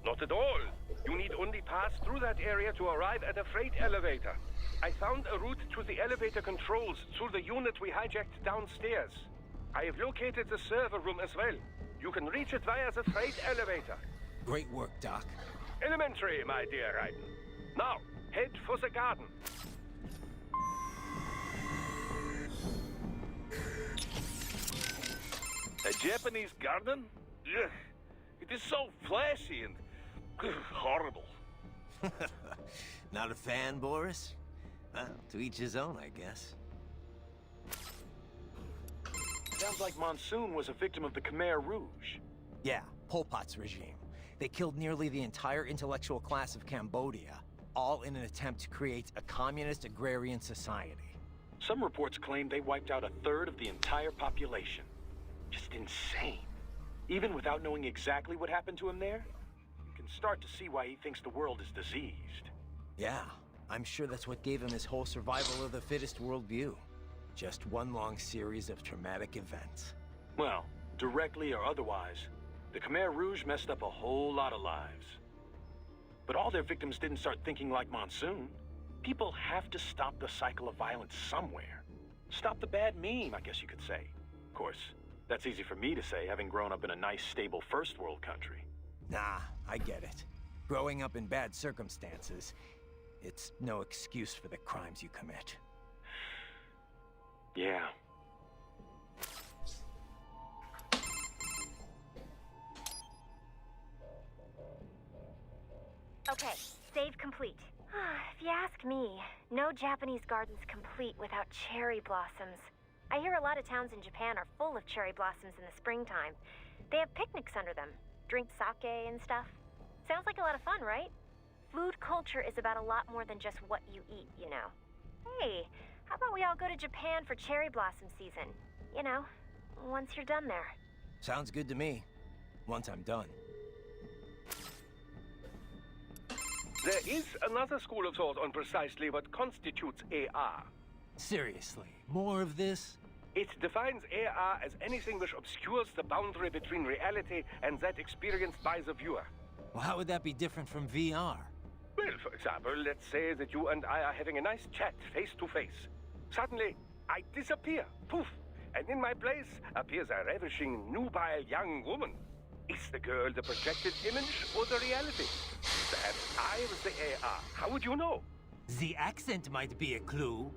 Not at all. You need only pass through that area to arrive at a freight elevator. I found a route to the elevator controls through the unit we hijacked downstairs. I have located the server room as well. You can reach it via the freight elevator. Great work, Doc. Elementary, my dear Raiden. Now, head for the garden. A Japanese garden? Ugh. It is so flashy and horrible. Not a fan, Boris? Well, to each his own, I guess. Sounds like Monsoon was a victim of the Khmer Rouge. Yeah, Pol Pot's regime. They killed nearly the entire intellectual class of Cambodia, all in an attempt to create a communist agrarian society. Some reports claim they wiped out a third of the entire population. Just insane. Even without knowing exactly what happened to him there, you can start to see why he thinks the world is diseased. Yeah, I'm sure that's what gave him his whole survival of the fittest worldview. Just one long series of traumatic events. Well, directly or otherwise, the Khmer Rouge messed up a whole lot of lives. But all their victims didn't start thinking like Monsoon. People have to stop the cycle of violence somewhere. Stop the bad meme, I guess you could say. Of course, that's easy for me to say, having grown up in a nice, stable first world country. Nah, I get it. Growing up in bad circumstances, it's no excuse for the crimes you commit. Yeah. Okay, save complete. If you ask me, no Japanese garden's complete without cherry blossoms. I hear a lot of towns in Japan are full of cherry blossoms in the springtime. They have picnics under them, drink sake and stuff. Sounds like a lot of fun, right? Food culture is about a lot more than just what you eat, you know. Hey, how about we all go to Japan for cherry blossom season? You know, once you're done there. Sounds good to me. Once I'm done. There is another school of thought on precisely what constitutes AR. Seriously, more of this? It defines AR as anything which obscures the boundary between reality and that experienced by the viewer. Well, how would that be different from VR? Well, for example, let's say that you and I are having a nice chat face to face. Suddenly, I disappear, poof, and in my place appears a ravishing, nubile young woman. Is the girl the projected image or the reality? Perhaps I was the AR. How would you know? The accent might be a clue.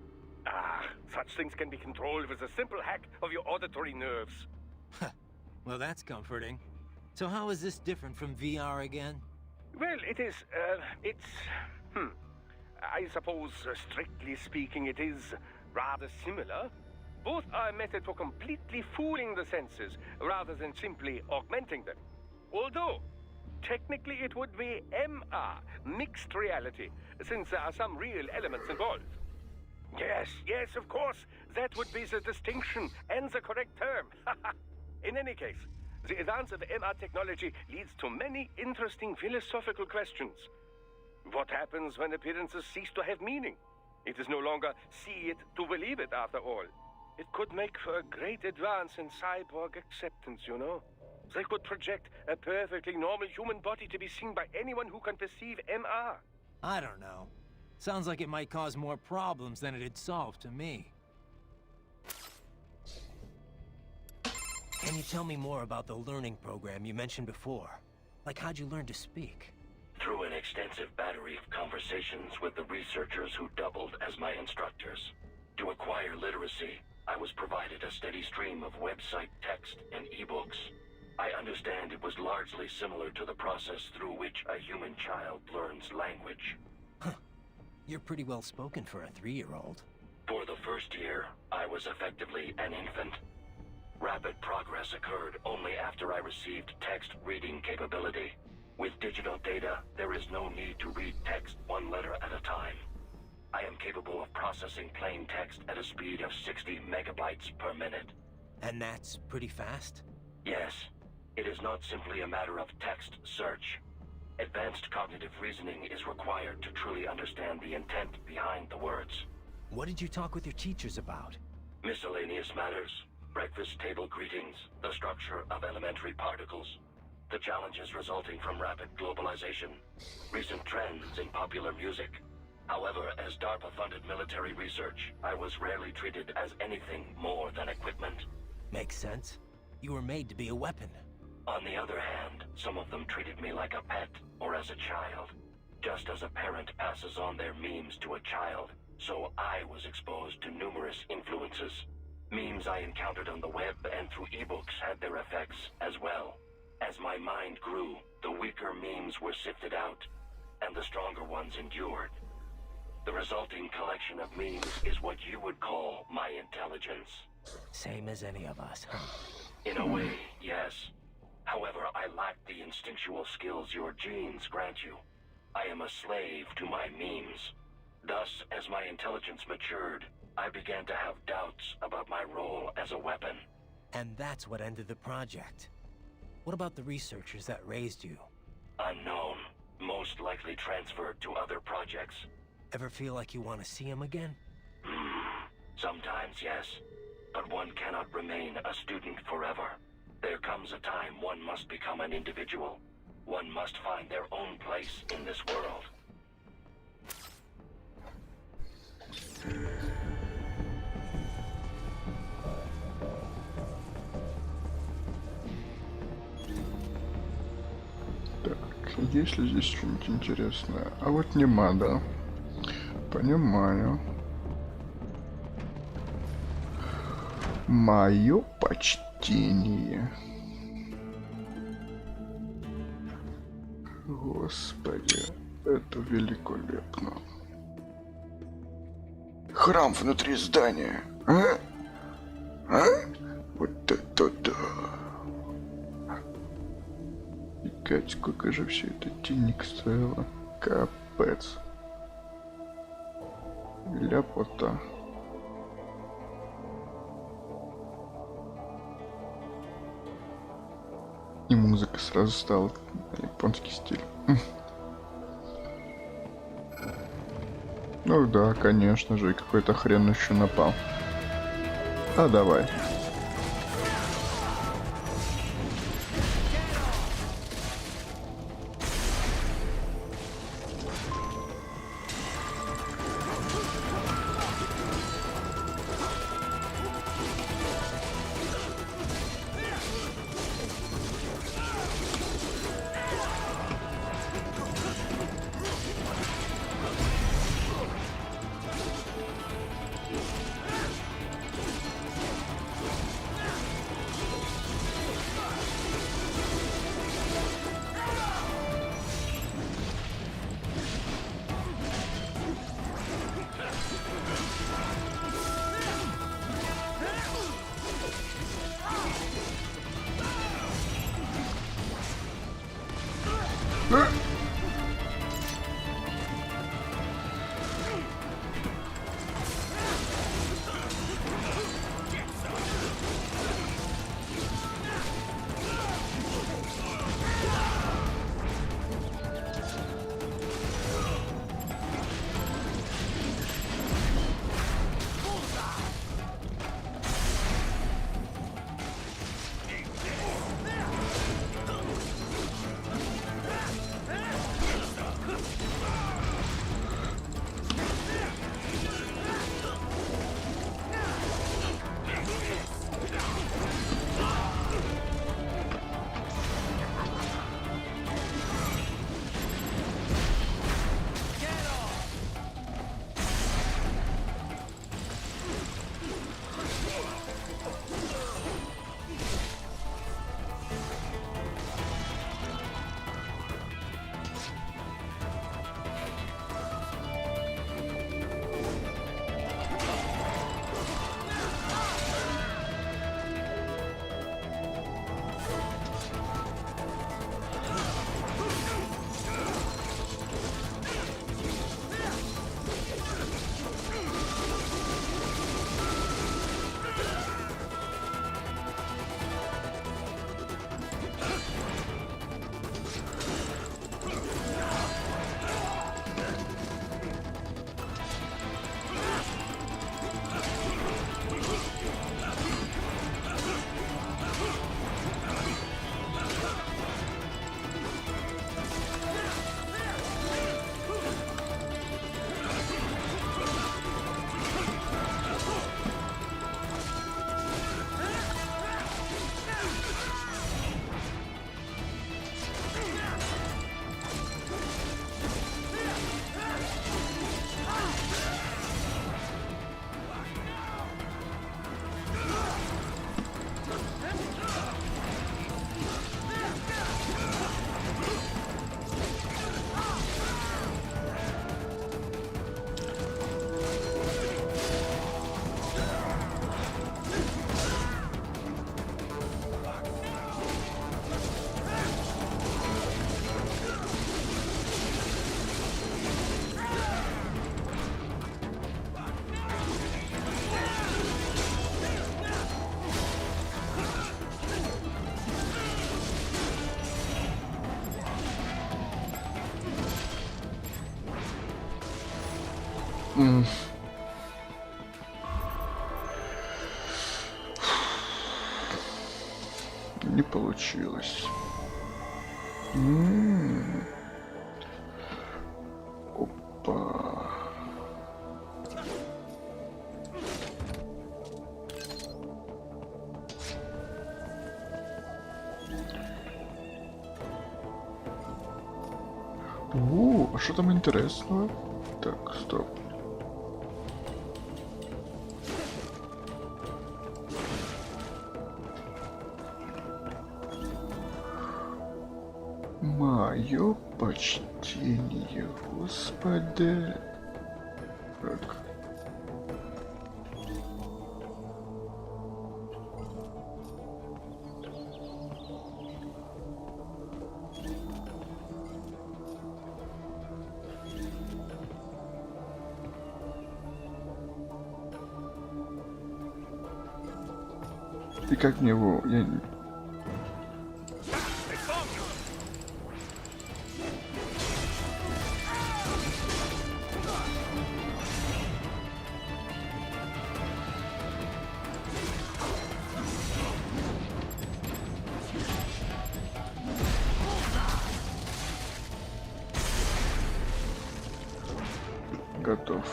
Ah, such things can be controlled with a simple hack of your auditory nerves. Well, that's comforting. So how is this different from VR again? Well, I suppose, strictly speaking, it is rather similar. Both are a method for completely fooling the senses, rather than simply augmenting them. Although, technically it would be MR, mixed reality, since there are some real elements involved. Yes, of course, that would be the distinction and the correct term. In any case, the advance of MR technology leads to many interesting philosophical questions. What happens when appearances cease to have meaning? It is no longer see it to believe it, after all. It could make for a great advance in cyborg acceptance, you know? They could project a perfectly normal human body to be seen by anyone who can perceive MR. I don't know. Sounds like it might cause more problems than it'd solve to me. Can you tell me more about the learning program you mentioned before? Like, how'd you learn to speak? Through an extensive battery of conversations with the researchers who doubled as my instructors. To acquire literacy, I was provided a steady stream of website text and ebooks. I understand it was largely similar to the process through which a human child learns language. You're pretty well spoken for a 3-year-old. For the first year, I was effectively an infant. Rapid progress occurred only after I received text reading capability. With digital data, there is no need to read text one letter at a time. I am capable of processing plain text at a speed of 60 megabytes per minute. And that's pretty fast? Yes. It is not simply a matter of text search. Advanced cognitive reasoning is required to truly understand the intent behind the words. What did you talk with your teachers about? Miscellaneous matters, breakfast table greetings, the structure of elementary particles, the challenges resulting from rapid globalization, recent trends in popular music. However, as DARPA-funded military research, I was rarely treated as anything more than equipment. Makes sense. You were made to be a weapon. On the other hand, some of them treated me like a pet, or as a child. Just as a parent passes on their memes to a child, so I was exposed to numerous influences. Memes I encountered on the web and through ebooks had their effects as well. As my mind grew, the weaker memes were sifted out, and the stronger ones endured. The resulting collection of memes is what you would call my intelligence. Same as any of us, huh? In a way, yes. However, I lack the instinctual skills your genes grant you. I am a slave to my memes. Thus, as my intelligence matured, I began to have doubts about my role as a weapon. And that's what ended the project. What about the researchers that raised you? Unknown. Most likely transferred to other projects. Ever feel like you want to see them again? Sometimes, yes. But one cannot remain a student forever. There comes a time one must become an individual. One must find their own place in this world. Так, есть ли здесь что-нибудь интересное? А вот нема, да? Понимаю. Мое почтение. Господи, это великолепно. Храм внутри здания, а? А? Вот это да. И сколько же все это денег стоило? Капец. Ляпота. И музыка сразу стала японский стиль. Ну да, конечно же, и какой-то хрен еще напал. А давай. Не получилось. Опа. А что там интересного? Так, стоп. Мое почтение, господи. Так. И как мне его... Я... Готов.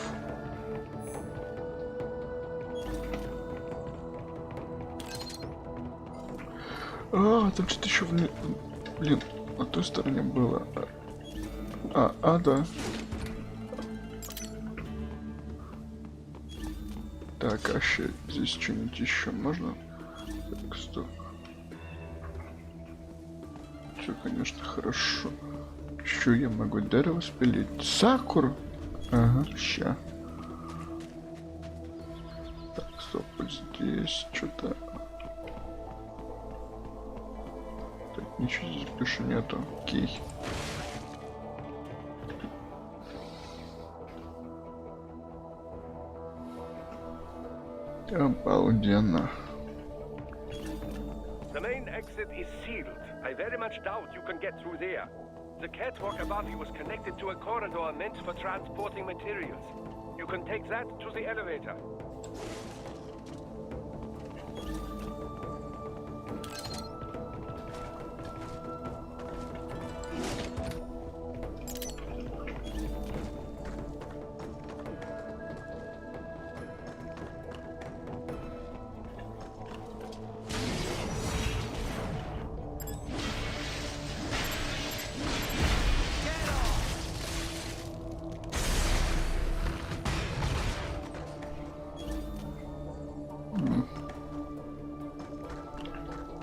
Там что-то еще блин, на той стороне было. Да. Так, а здесь что-нибудь еще можно? Так, стоп. Все, конечно, хорошо. Еще я могу дерево спилить. Сакур! Ага, ща. Так, стоп, вот здесь что-то... Так, ничего здесь больше нету. Окей. Обалденно. The main exit is sealed. I very much doubt you can get through there. The catwalk above you was connected to a corridor meant for transporting materials. You can take that to the elevator.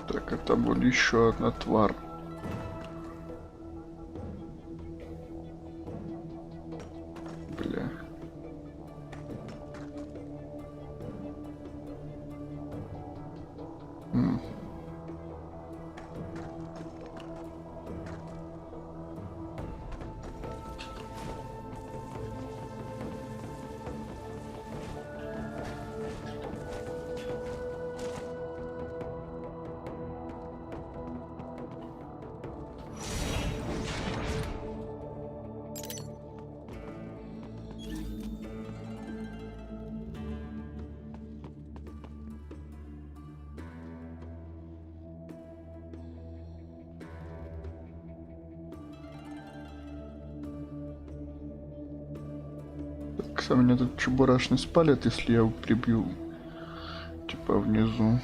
Так, это будет еще одна тварь. Бля. Так, меня тут чебурашный спалят, если я его прибью. Типа внизу.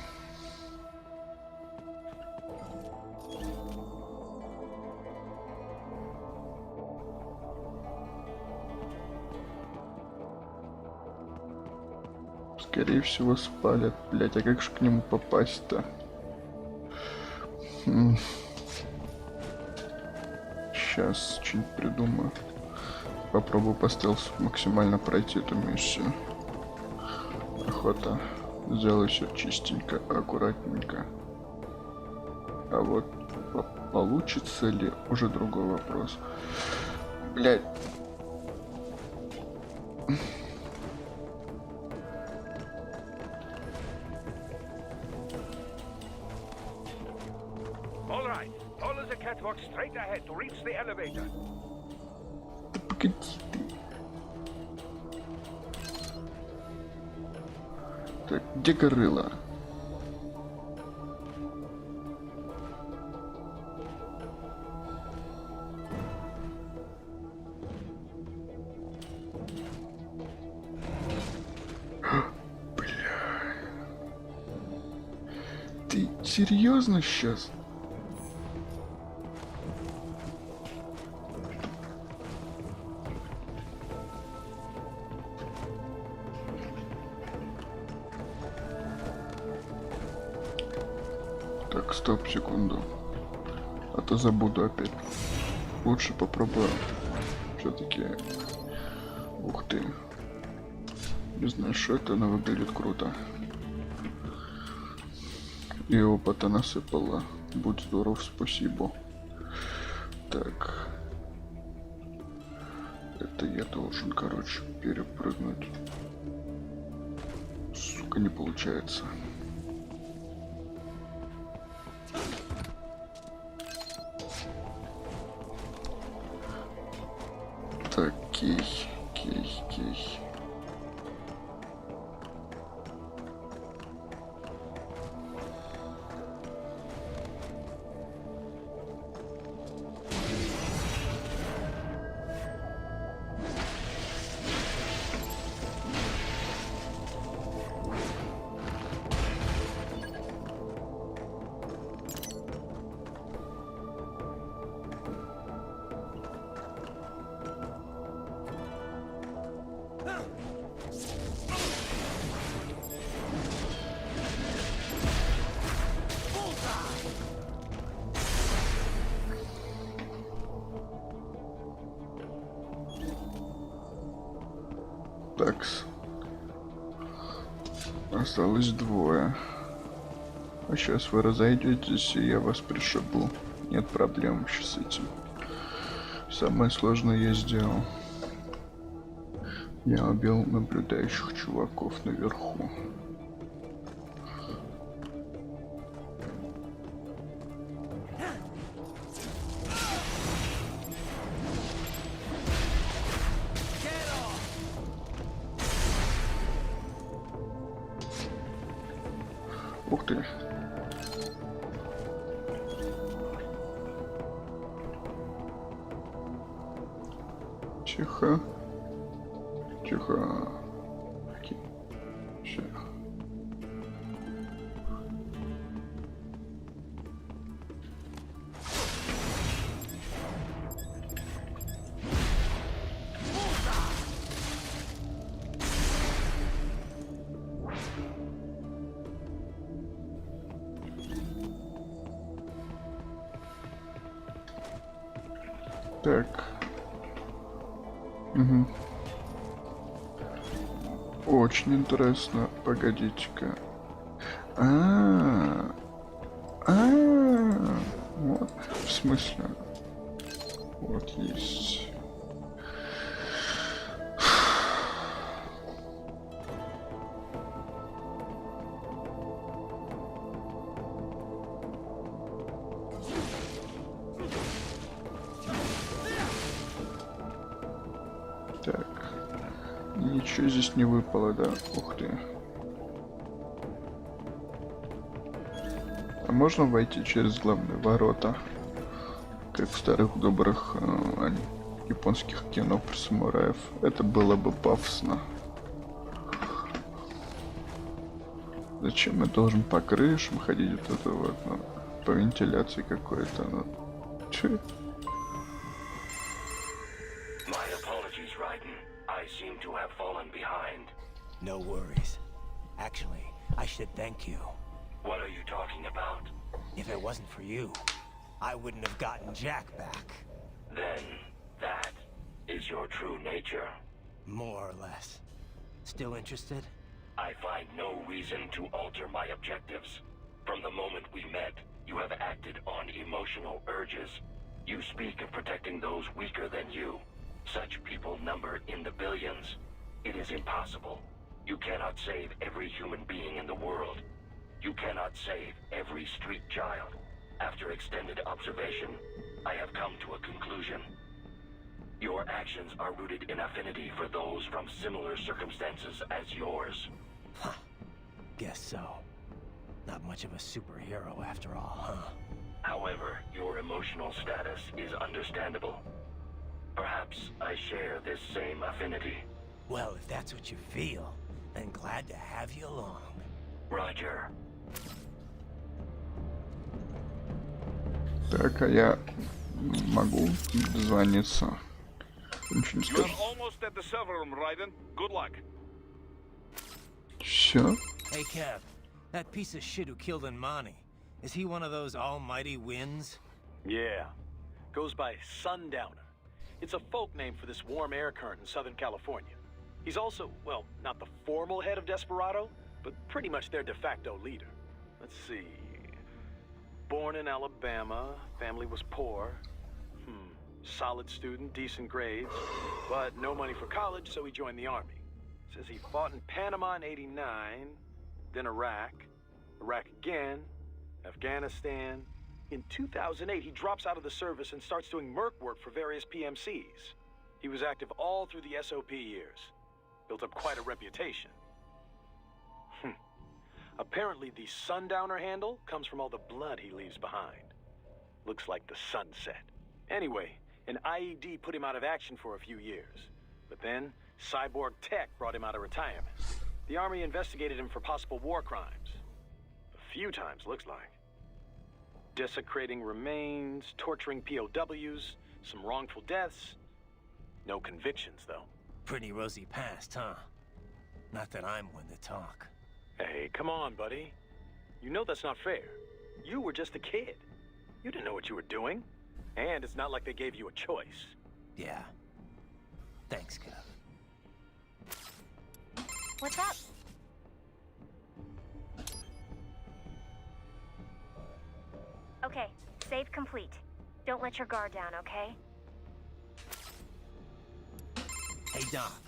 Скорее всего спалят. Блять, а как же к нему попасть-то? Сейчас что-нибудь придумаю. Попробую по стелсу максимально пройти эту миссию. Охота. Сделаю все чистенько, аккуратненько. А вот получится ли, уже другой вопрос. Блять. All right, follow the catwalk straight ahead to reach the elevator. Да погоди ты. Так, где горилла? Бля. Ты серьезно сейчас? Так, стоп, секунду. А то забуду опять. Лучше попробую. Все-таки. Ух ты. Не знаю, что это, но выглядит круто. И опыта насыпала. Будь здоров, спасибо. Так. Это я должен, короче, перепрыгнуть. Сука, не получается. Так, кей. Такс. Осталось двое. А сейчас вы разойдетесь, и я вас пришибу. Нет проблем вообще с этим. Самое сложное я сделал. Я убил наблюдающих чуваков наверху. Ух ты. Тихо. Тихо. Окей. Все. Так. Угу. Очень интересно. Погодите-ка. Вот. В смысле? Вот есть. Так. Ничего здесь не выпало, да? Ух ты. А можно войти через главные ворота? Как в старых добрых японских кино про самураев. Это было бы пафосно. Зачем я должен по крышам ходить вот это вот, ну, по вентиляции какой-то, ну. Че? No worries. Actually, I should thank you. What are you talking about? If it wasn't for you, I wouldn't have gotten Jack back. Then, that is your true nature. More or less. Still interested? I find no reason to alter my objectives. From the moment we met, you have acted on emotional urges. You speak of protecting those weaker than you. Such people number in the billions. It is impossible. You cannot save every human being in the world. You cannot save every street child. After extended observation, I have come to a conclusion. Your actions are rooted in affinity for those from similar circumstances as yours. guess so. Not much of a superhero after all, huh? However, your emotional status is understandable. Perhaps I share this same affinity. Well, if that's what you feel, then glad to have you along. Roger. Так, а я могу дозвониться? Ничего не You're скажет. almost at the server room, Raiden. Good luck. Все. Hey, Kev, that piece of shit who killed Imani, is he one of those almighty winds? Yeah. Goes by Sundowner. It's a folk name for this warm air current in Southern California. He's also, well, not the formal head of Desperado, but pretty much their de facto leader. Let's see. Born in Alabama, family was poor. Solid student, decent grades, but no money for college, so he joined the army. Says he fought in Panama in '89, then Iraq again, Afghanistan. In 2008, he drops out of the service and starts doing merc work for various PMCs. He was active all through the SOP years. Built up quite a reputation. Apparently, the Sundowner handle comes from all the blood he leaves behind. Looks like the sunset. Anyway, an IED put him out of action for a few years. But then, Cyborg Tech brought him out of retirement. The Army investigated him for possible war crimes. A few times, looks like. Desecrating remains, torturing POWs, some wrongful deaths. No convictions, though. Pretty rosy past, huh? Not that I'm one to talk. Hey, come on, buddy. You know that's not fair. You were just a kid. You didn't know what you were doing. And it's not like they gave you a choice. Yeah. Thanks, Kev. What's up? Okay, save complete. Don't let your guard down, okay? Hey, Doc.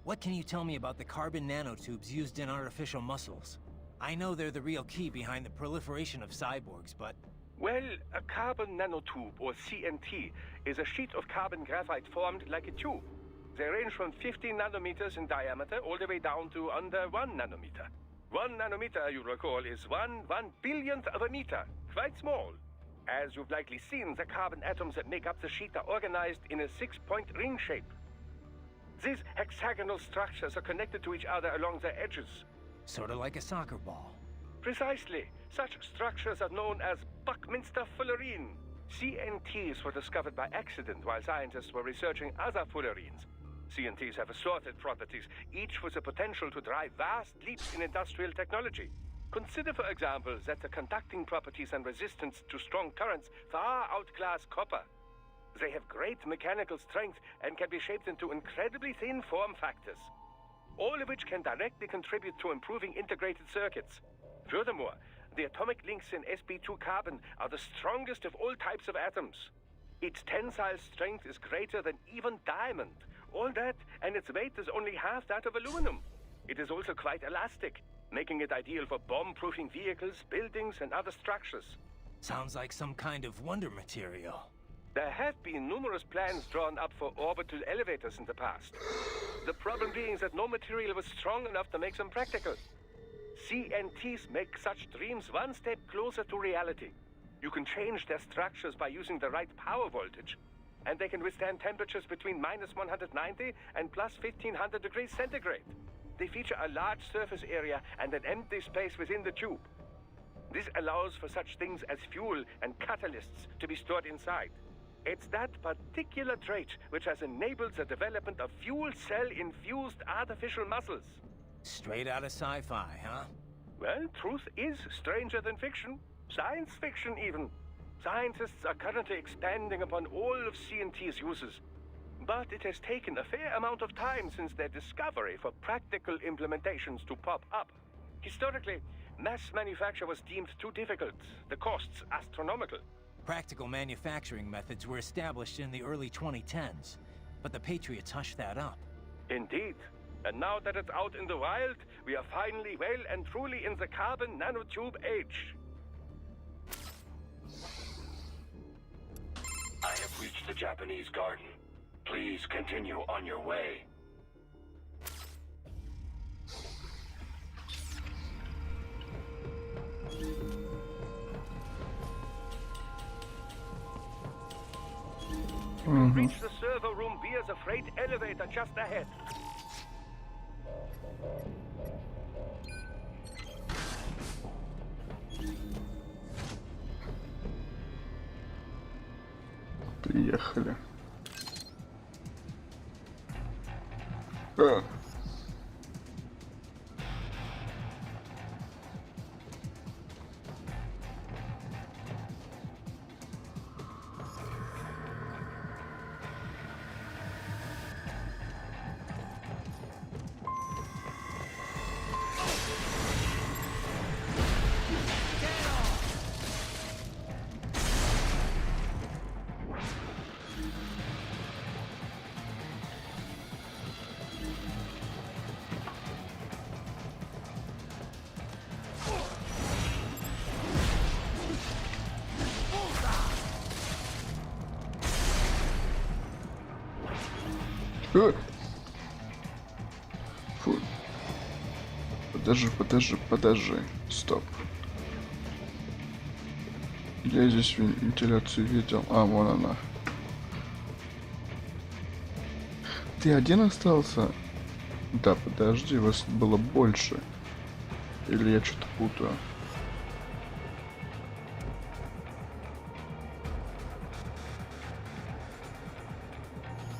What can you tell me about the carbon nanotubes used in artificial muscles? I know they're the real key behind the proliferation of cyborgs, but... Well, a carbon nanotube, or CNT, is a sheet of carbon graphite formed like a tube. They range from 15 nanometers in diameter all the way down to under 1 nanometer. 1 nanometer, you recall, is one billionth of a meter. Quite small. As you've likely seen, the carbon atoms that make up the sheet are organized in a 6-point ring shape. These hexagonal structures are connected to each other along their edges. Sort of like a soccer ball. Precisely. Such structures are known as Buckminster fullerene. CNTs were discovered by accident while scientists were researching other fullerenes. CNTs have assorted properties, each with the potential to drive vast leaps in industrial technology. Consider, for example, that the conducting properties and resistance to strong currents far outclass copper. They have great mechanical strength and can be shaped into incredibly thin form factors, all of which can directly contribute to improving integrated circuits. Furthermore, the atomic links in sp2 carbon are the strongest of all types of atoms. Its tensile strength is greater than even diamond. All that, and its weight is only half that of aluminum. It is also quite elastic, making it ideal for bomb-proofing vehicles, buildings, and other structures. Sounds like some kind of wonder material. There have been numerous plans drawn up for orbital elevators in the past. The problem being that no material was strong enough to make them practical. CNTs make such dreams one step closer to reality. You can change their structures by using the right power voltage, and they can withstand temperatures between minus 190 and plus 1500 degrees centigrade. They feature a large surface area and an empty space within the tube. This allows for such things as fuel and catalysts to be stored inside. It's that particular trait which has enabled the development of fuel cell-infused artificial muscles. Straight out of sci-fi, huh? Well, truth is stranger than fiction. Science fiction, even. Scientists are currently expanding upon all of CNT's uses. But it has taken a fair amount of time since their discovery for practical implementations to pop up. Historically, mass manufacture was deemed too difficult, the costs astronomical. Practical manufacturing methods were established in the early 2010s, but the Patriots hushed that up. Indeed. And now that it's out in the wild, we are finally well and truly in the carbon nanotube age. I have reached the Japanese garden. Please continue on your way. reach the server room via the freight elevator just ahead. Приехали. Фу. Подожди. Стоп. Я здесь вентиляцию видел. А, вон она. Ты один остался? Да, подожди, вас было больше. Или я что-то путаю?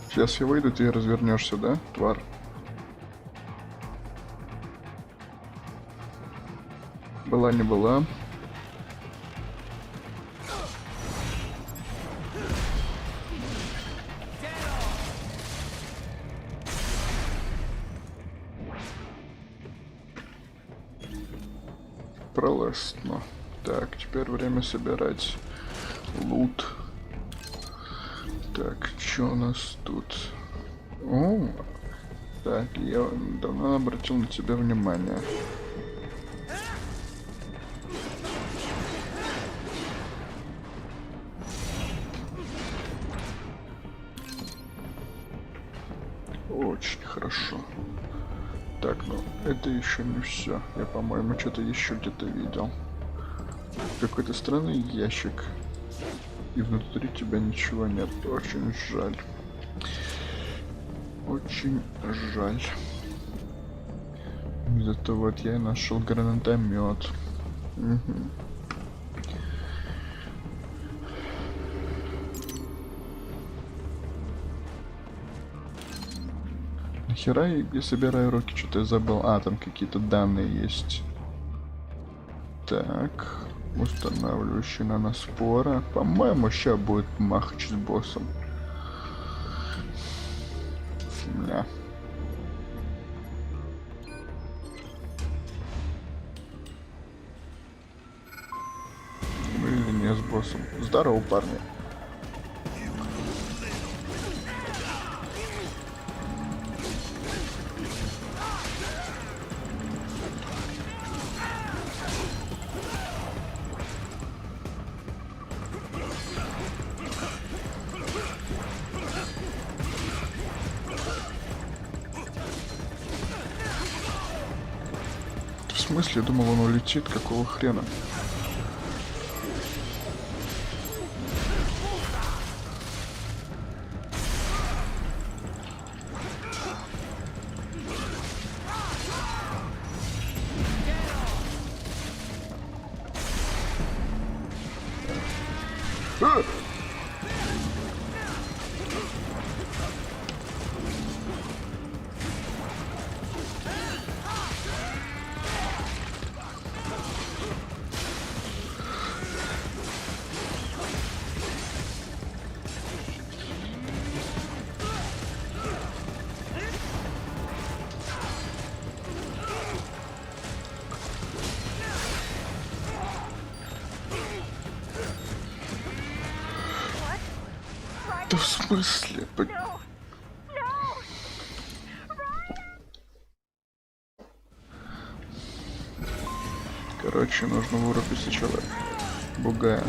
Сейчас я выйду, ты развернешься, да, тварь? Была не была. Пролестно. Так, теперь время собирать лут. Так, что у нас тут? О, так, я давно обратил на тебя внимание. Очень хорошо. Так, ну это еще не все. Я, по-моему, что-то еще где-то видел. Какой-то странный ящик. И внутри тебя ничего нет. Очень жаль. Очень жаль. Зато вот я и нашел гранатомет. Угу. Нахера я собираю руки, что-то я забыл. А, там какие-то данные есть. Так. Устанавливающий наноспора. По-моему, сейчас будет махач с боссом. Да. Ну или не с боссом. Здорово, парни. В смысле? Я думал, он улетит. Какого хрена? Да в смысле? Короче, нужно вырубить сначала бугая.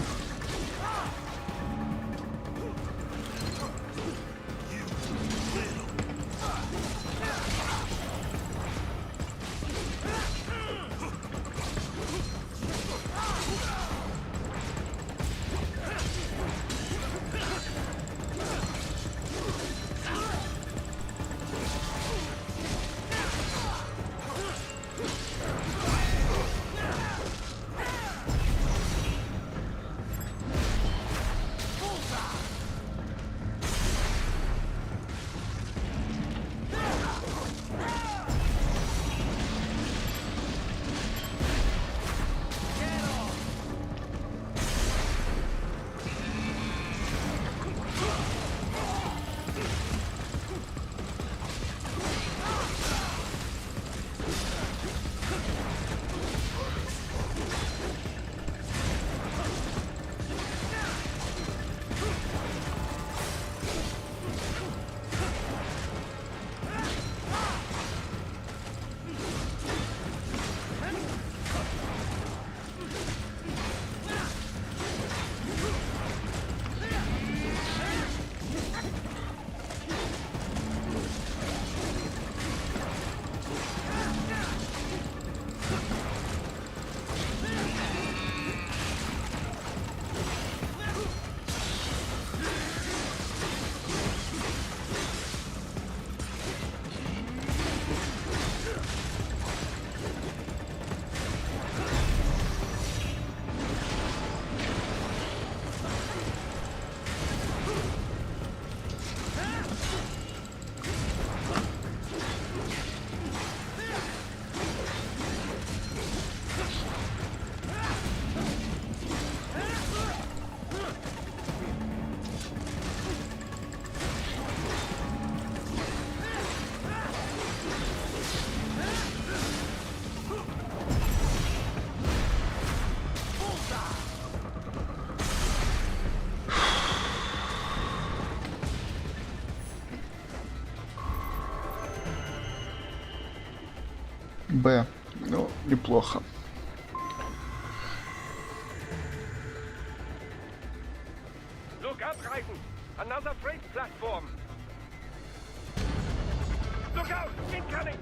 Б. Ну, неплохо. Look up, Raiden! Another freight platform! Look out! Incoming!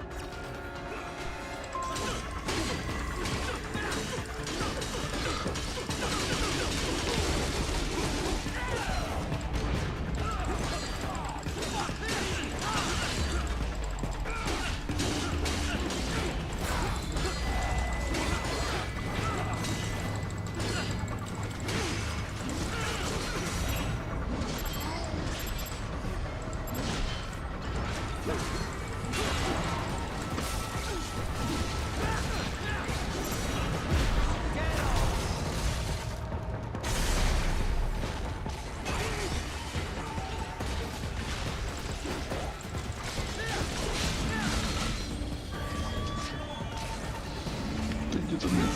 Ты где-то нет.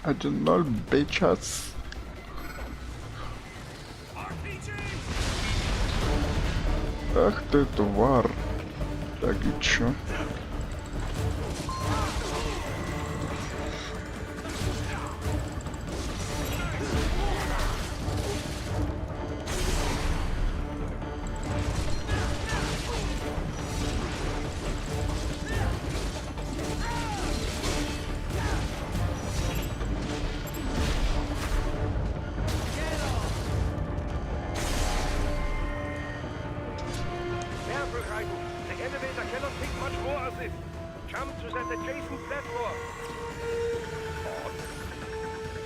Один ноль, bitches. Ах ты, тварь. Так и чё? Careful, Raiden. The elevator cannot take much more of this. Jump to that adjacent platform. Odd.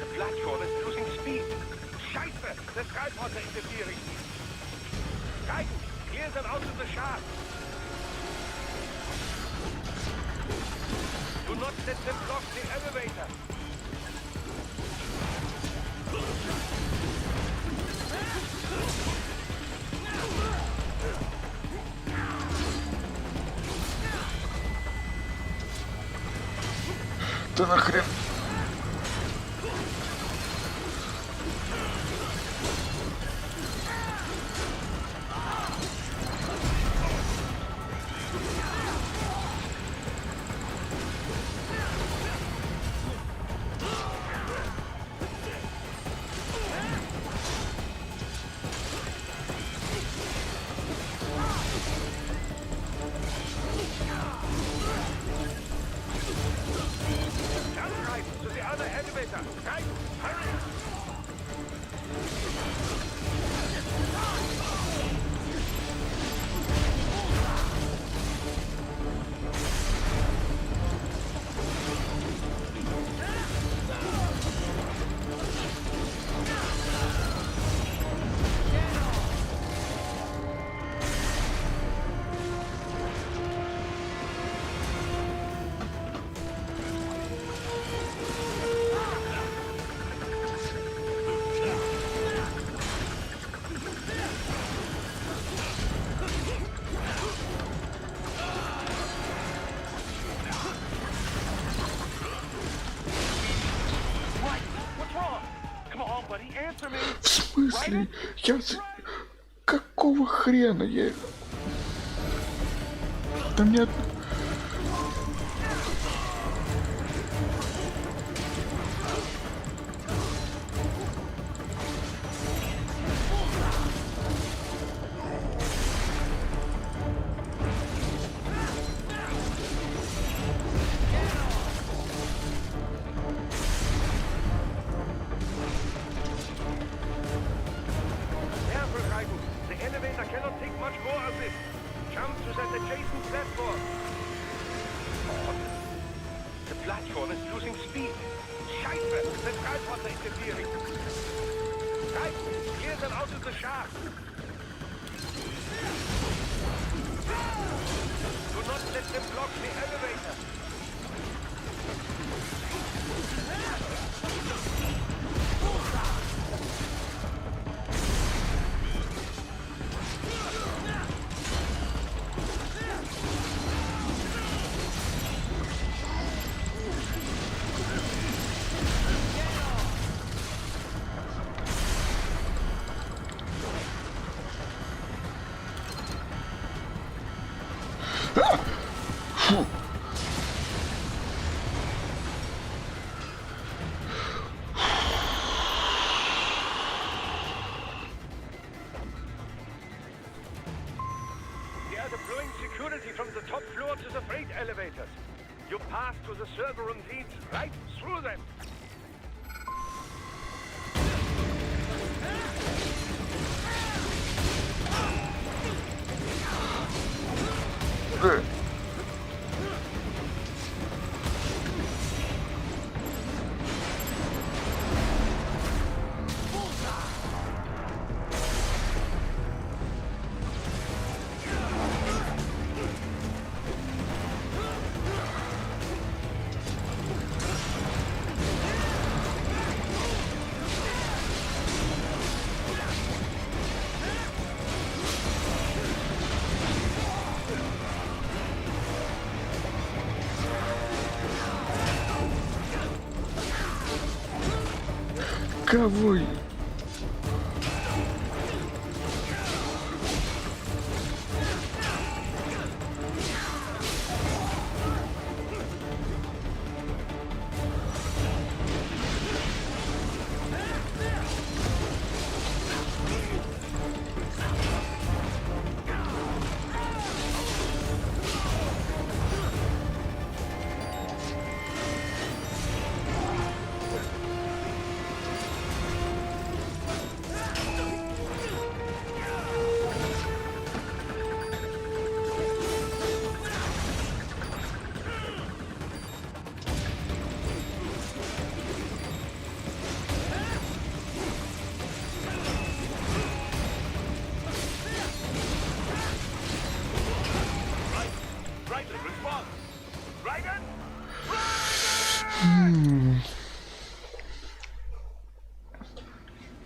The platform is losing speed. Scheiße! The Skyporter interfering. Raiden, clear them out of the shaft. Do not let them block the elevator. Ты нахрен? Jump, Raiden, to the other elevator. Raiden, hurry! What's wrong? Come on, buddy, answer me. В смысле? Какого хрена? Я... Там нет... after interfering. Right, clear them out of the shaft. Do not let them block the elevator. Фу. They are deploying security from the top floor to the freight elevators. You pass to the server room leads right through them. Кого?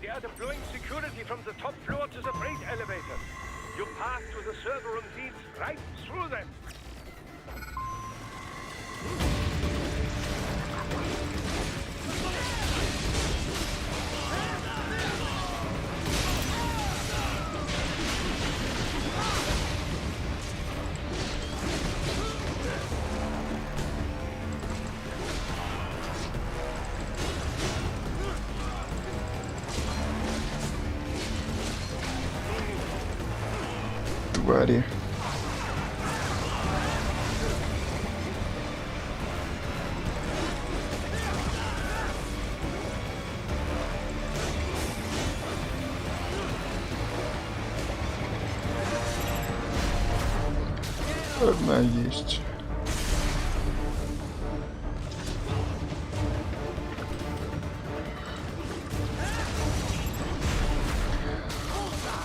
They are deploying security from the top floor to the freight elevators. You pass to the server room leads right through them. Твари. Одна есть.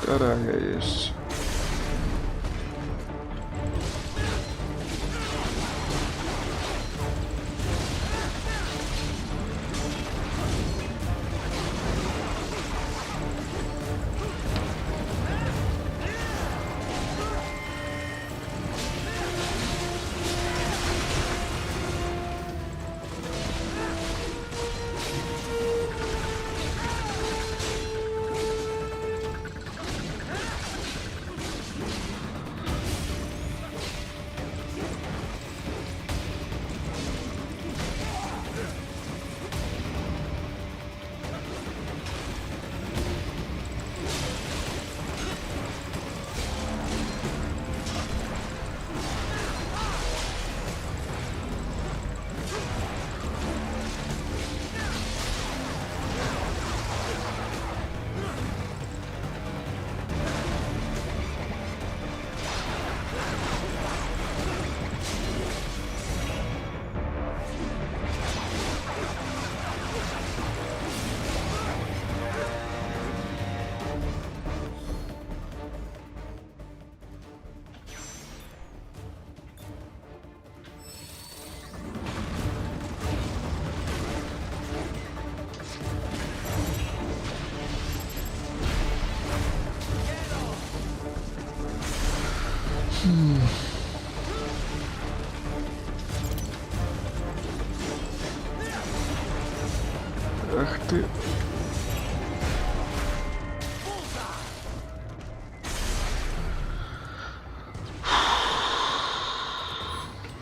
Вторая есть. Ах ты.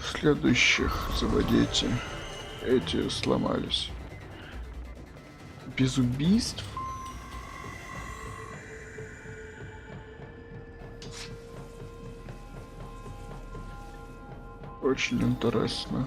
Следующих заводите. Эти сломались. Без убийств? Очень интересно.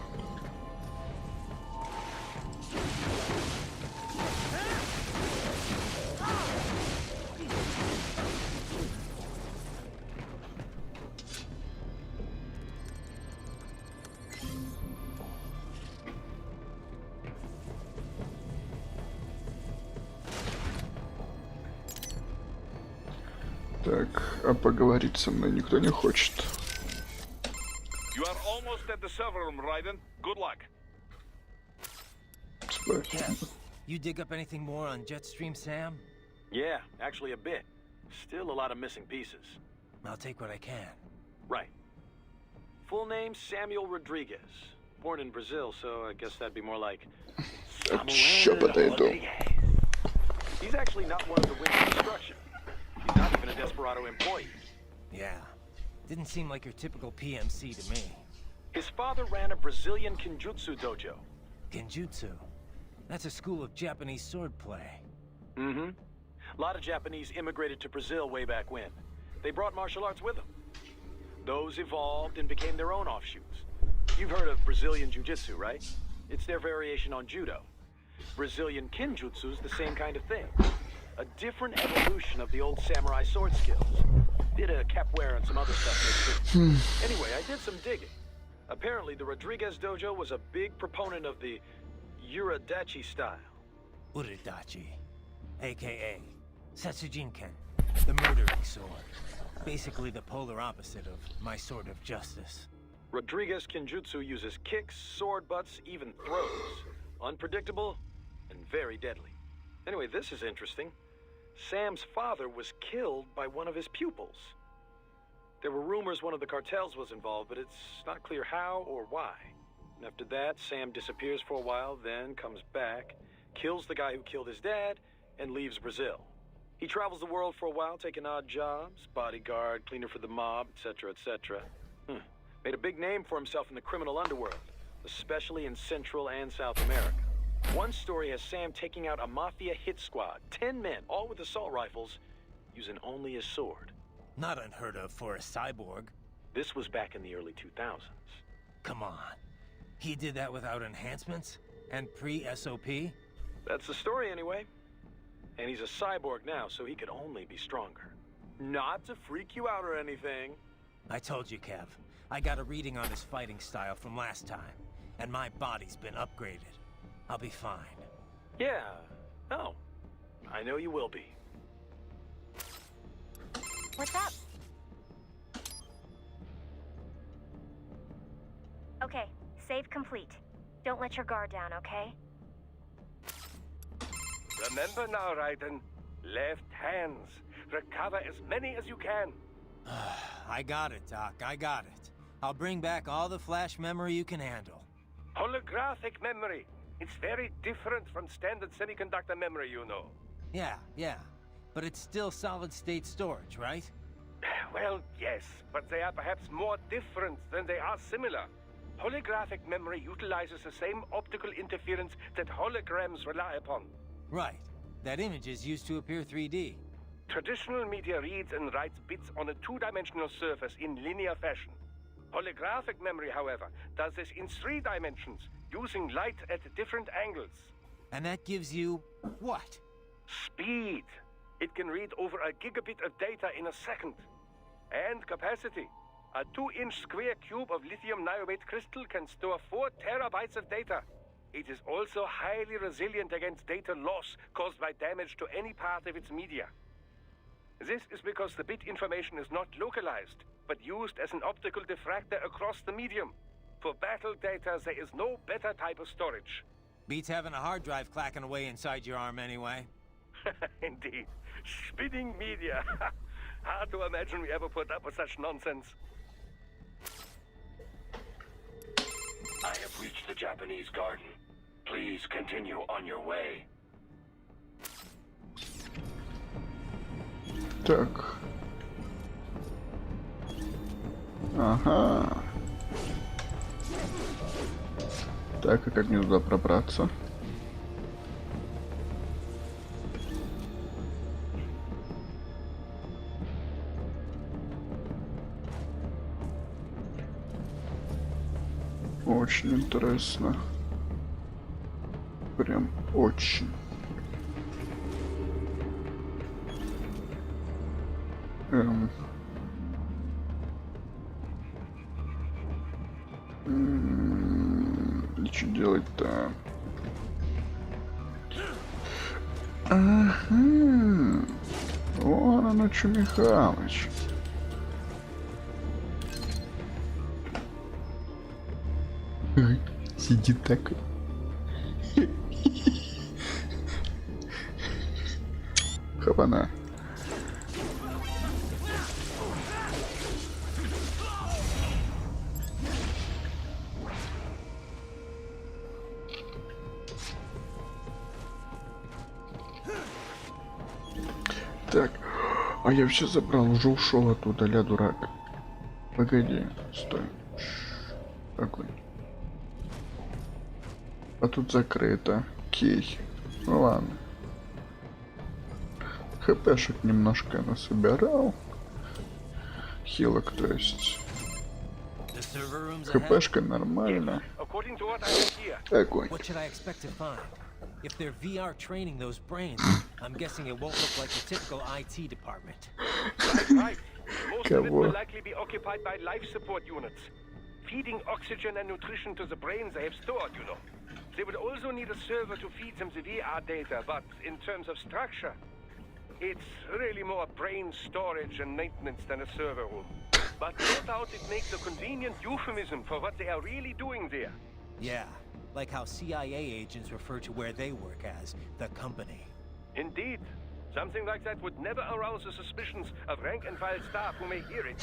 Так, а поговорить со мной никто не хочет. You are almost at the server room, Raiden. Good luck. Спасибо. You dig up anything more on Jetstream, Sam? Yeah, actually a bit. Still a lot of missing pieces. I'll take what I can. Right. Full name Samuel Rodriguez. Born in Brazil, so I guess that'd be more like... Чё подойду? He's actually not one of the Wings of Destruction. He's not even a Desperado employee. Yeah. Didn't seem like your typical PMC to me. His father ran a Brazilian Kenjutsu dojo. Genjutsu. That's a school of Japanese swordplay. Mm-hmm. A lot of Japanese immigrated to Brazil way back when. They brought martial arts with them. Those evolved and became their own offshoots. You've heard of Brazilian Jiu-Jitsu, right? It's their variation on Judo. Brazilian Kenjutsu's the same kind of thing. A different evolution of the old samurai sword skills. Bit of capoeira and some other stuff mixed in. Anyway, I did some digging. Apparently, the Rodriguez dojo was a big proponent of the Uradachi style. Uridachi. AKA Setsujinken. The murdering sword. Basically the polar opposite of my sword of justice. Rodriguez Kenjutsu uses kicks, sword butts, even throws. Unpredictable and very deadly. Anyway, this is interesting. Sam's father was killed by one of his pupils. There were rumors one of the cartels was involved, but it's not clear how or why. And after that, Sam disappears for a while, then comes back, kills the guy who killed his dad, and leaves Brazil. He travels the world for a while, taking odd jobs, bodyguard, cleaner for the mob, etc., etc. Made a big name for himself in the criminal underworld, especially in Central and South America. One story has Sam taking out a mafia hit squad, 10 men, all with assault rifles, using only his sword. Not unheard of for a cyborg. This was back in the early 2000s. Come on. He did that without enhancements? And pre-SOP? That's the story anyway. And he's a cyborg now, so he could only be stronger. Not to freak you out or anything. I told you, Kev. I got a reading on his fighting style from last time, and my body's been upgraded. I'll be fine. Yeah. Oh. I know you will be. What's up? Okay, save complete. Don't let your guard down, okay? Remember now, Raiden. Left hands. Recover as many as you can. I got it, Doc. I got it. I'll bring back all the flash memory you can handle. Holographic memory. It's very different from standard semiconductor memory, you know. Yeah. But it's still solid-state storage, right? Well, yes, but they are perhaps more different than they are similar. Holographic memory utilizes the same optical interference that holograms rely upon. Right. That image is used to appear 3D. Traditional media reads and writes bits on a two-dimensional surface in linear fashion. Holographic memory, however, does this in 3 dimensions, using light at different angles. And that gives you... what? Speed. It can read over a gigabit of data in a second. And capacity. A 2-inch square cube of lithium niobate crystal can store 4 terabytes of data. It is also highly resilient against data loss caused by damage to any part of its media. This is because the bit information is not localized, but used as an optical diffractor across the medium. For battle data, there is no better type of storage. Beats having a hard drive clacking away inside your arm anyway. Indeed. Spinning media. Hard to imagine we ever put up with such nonsense. I have reached the Japanese garden. Please continue on your way. Так. Ага. Так, а как мне туда пробраться? Очень интересно. Прям очень. И что делать-то? Ага. Вон оно, что, Михалыч. Сидит так. Хапана. Так, а я все забрал, уже ушел оттуда, ля дурак. Погоди, стой. Какой? А тут закрыто. Кей. Ну ладно. ХПшек немножко насобирал. Хилок, то есть. ХПшка нормально. According to what I have here. Огонь. What should I expect to find? If they're VR training those brains, I'm guessing it won't look like the typical IT department. Right. Most of it will Кого? likely be occupied by life support units. Feeding oxygen and nutrition to the brains they have stored, you know. They would also need a server to feed them the VR data, but in terms of structure, it's really more brain storage and maintenance than a server room. But no doubt it makes a convenient euphemism for what they are really doing there. Yeah, like how CIA agents refer to where they work as the company. Indeed. Something like that would never arouse the suspicions of rank-and-file staff who may hear it.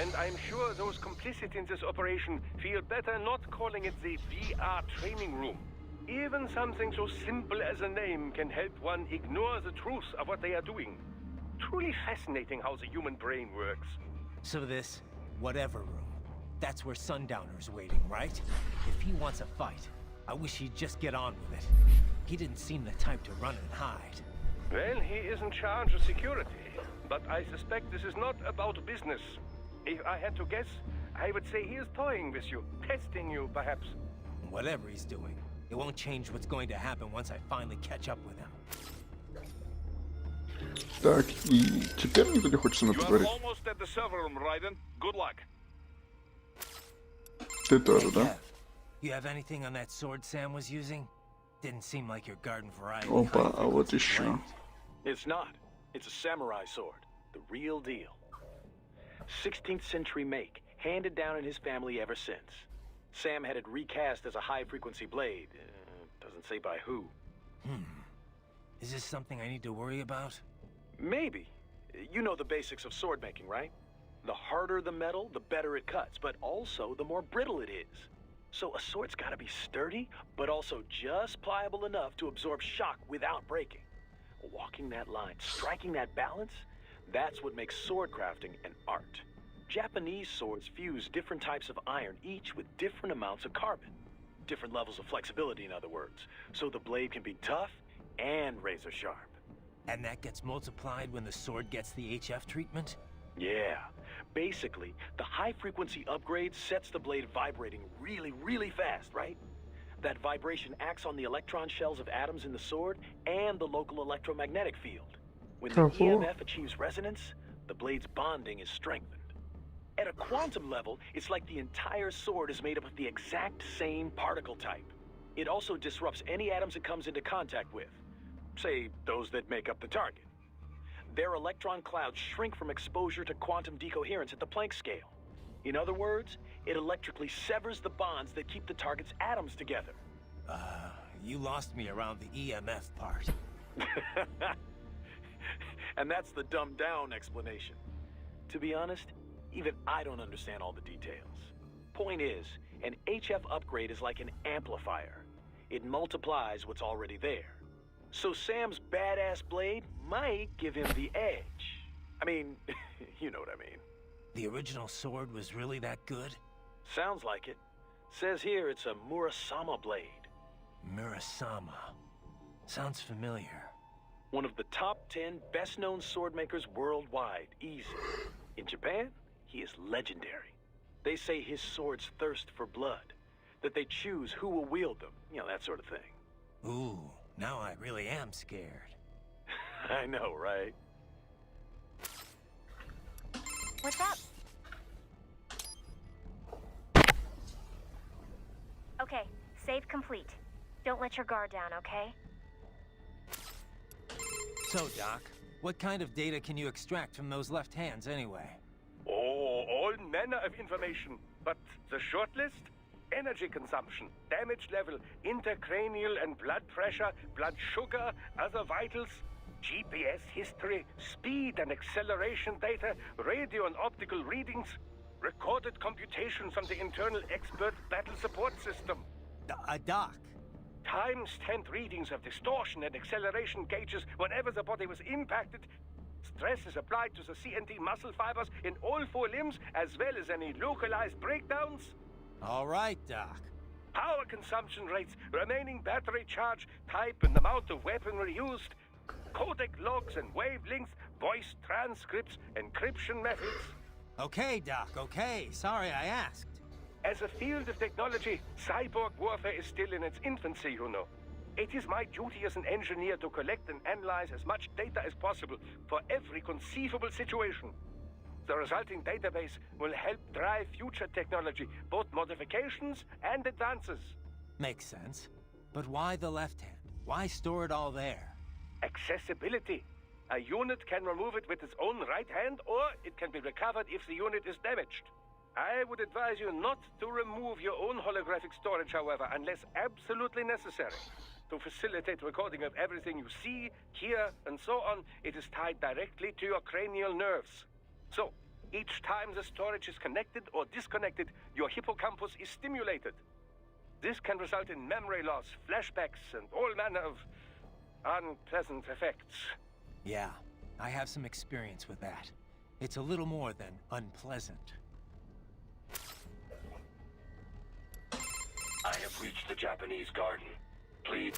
And I'm sure those complicit in this operation feel better not calling it the VR training room. Even something so simple as a name can help one ignore the truth of what they are doing. Truly fascinating how the human brain works. So this, whatever room, that's where Sundowner's waiting, right? If he wants a fight, I wish he'd just get on with it. He didn't seem the type to run and hide. Well, he is in charge of security, but I suspect this is not about business. If I had to guess, I would say he is toying with you, testing you, perhaps. Whatever he's doing, it won't change what's going to happen once I finally catch up with him. Так, и теперь никто не хочет со мной You are поговорить. almost at the server room, Raiden. Good luck. Ты тоже, Hey, да? Kev, you have anything on that sword Sam was using? Didn't seem like your garden variety. Опа, high а вот frequency еще. blade. It's not. It's a samurai sword. The real deal. 16th century make, handed down in his family ever since. Sam had it recast as a high-frequency blade. Doesn't say by who. Is this something I need to worry about? Maybe. You know the basics of sword making, right? The harder the metal, the better it cuts, but also the more brittle it is. So a sword's gotta be sturdy, but also just pliable enough to absorb shock without breaking. Walking that line, striking that balance, that's what makes sword crafting an art. Japanese swords fuse different types of iron, each with different amounts of carbon. Different levels of flexibility, in other words. So the blade can be tough and razor sharp. And that gets multiplied when the sword gets the HF treatment? Yeah. Basically, the high-frequency upgrade sets the blade vibrating really, really fast, right? That vibration acts on the electron shells of atoms in the sword and the local electromagnetic field. When the EMF achieves resonance, the blade's bonding is strengthened. At a quantum level, it's like the entire sword is made up of the exact same particle type. It also disrupts any atoms it comes into contact with. Say, those that make up the target. Their electron clouds shrink from exposure to quantum decoherence at the Planck scale. In other words, it electrically severs the bonds that keep the target's atoms together. You lost me around the EMF part. And that's the dumbed-down explanation. To be honest, even I don't understand all the details. Point is, an HF upgrade is like an amplifier. It multiplies what's already there. So Sam's badass blade might give him the edge. I mean, you know what I mean. The original sword was really that good? Sounds like it. Says here it's a Murasama blade. Murasama. Sounds familiar. One of the top 10 best-known sword makers worldwide, easy. In Japan, he is legendary. They say his swords thirst for blood, that they choose who will wield them, you know, that sort of thing. Ooh, now I really am scared. I know, right? What's up? Okay, save complete. Don't let your guard down, okay? So, Doc, what kind of data can you extract from those left hands anyway? Oh, all manner of information. But the short list? Energy consumption, damage level, intracranial and blood pressure, blood sugar, other vitals, GPS history, speed and acceleration data, radio and optical readings, recorded computations from the internal expert battle support system. Doc. Time-stamped readings of distortion and acceleration gauges whenever the body was impacted. Stress is applied to the CNT muscle fibers in all 4 limbs, as well as any localized breakdowns. All right, Doc. Power consumption rates, remaining battery charge, type and amount of weaponry used, codec logs and wavelengths, voice transcripts, encryption methods. Okay, Doc, okay. Sorry I asked. As a field of technology, cyborg warfare is still in its infancy, you know. It is my duty as an engineer to collect and analyze as much data as possible for every conceivable situation. The resulting database will help drive future technology, both modifications and advances. Makes sense. But why the left hand? Why store it all there? Accessibility. A unit can remove it with its own right hand, or it can be recovered if the unit is damaged. I would advise you not to remove your own holographic storage, however, unless absolutely necessary. To facilitate recording of everything you see, hear, and so on, it is tied directly to your cranial nerves. So, each time the storage is connected or disconnected, your hippocampus is stimulated. This can result in memory loss, flashbacks, and all manner of unpleasant effects. Yeah, I have some experience with that. It's a little more than unpleasant. I have reached the Japanese garden. Please.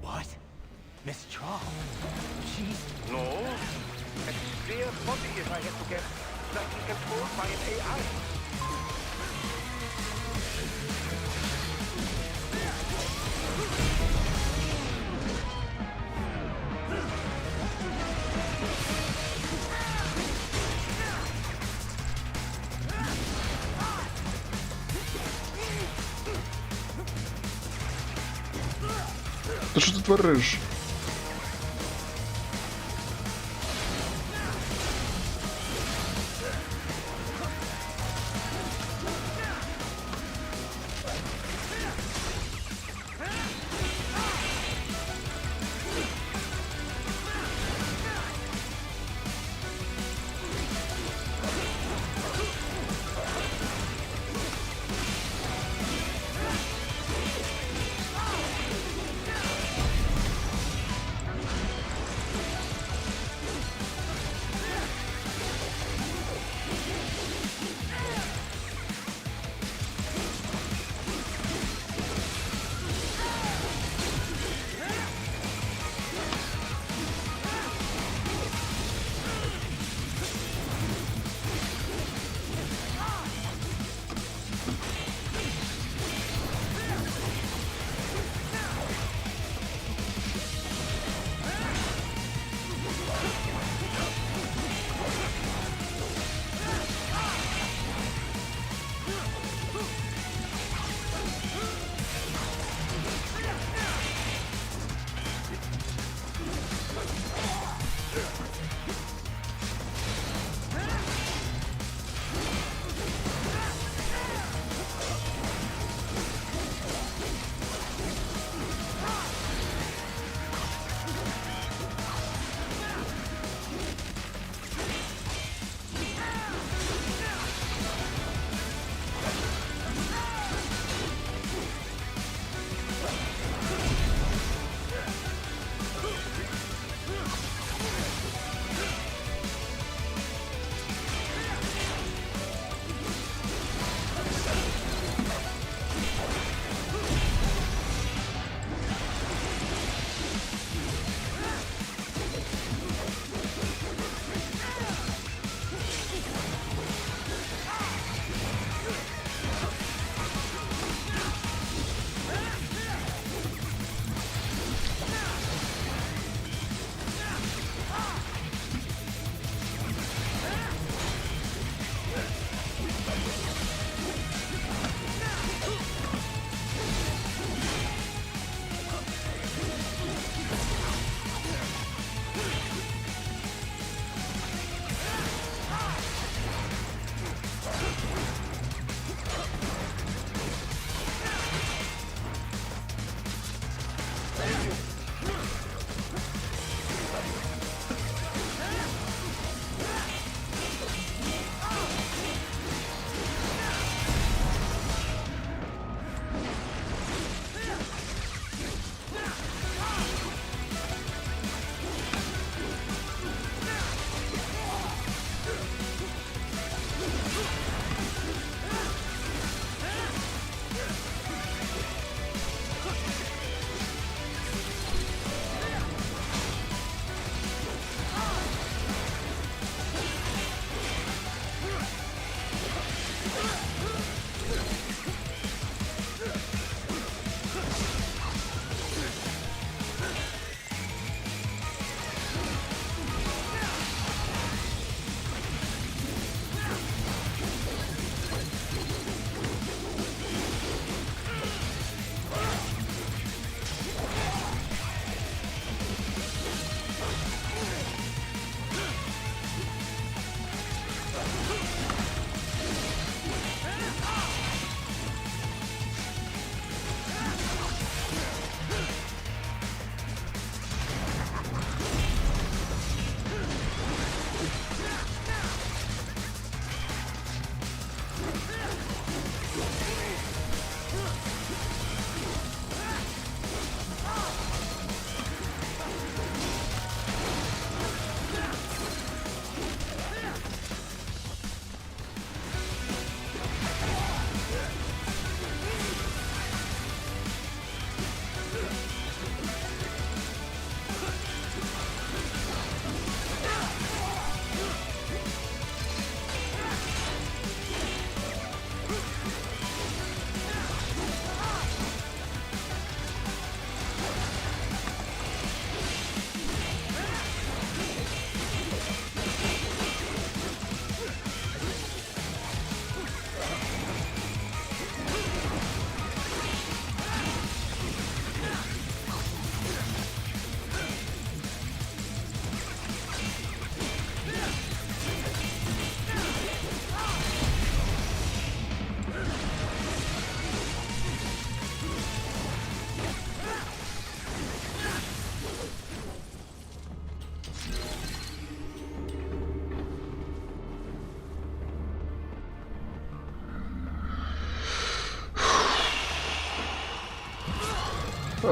What? Miss Trawl? She's... No. A spare body, if I had to guess, slightly controlled by an AI. Та що ти твориш?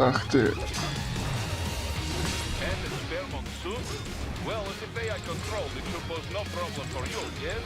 Ах ти. And the spare monsoon? Well, as if AI controlled, it should pose no problem for you, yes?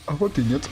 А вот и нет.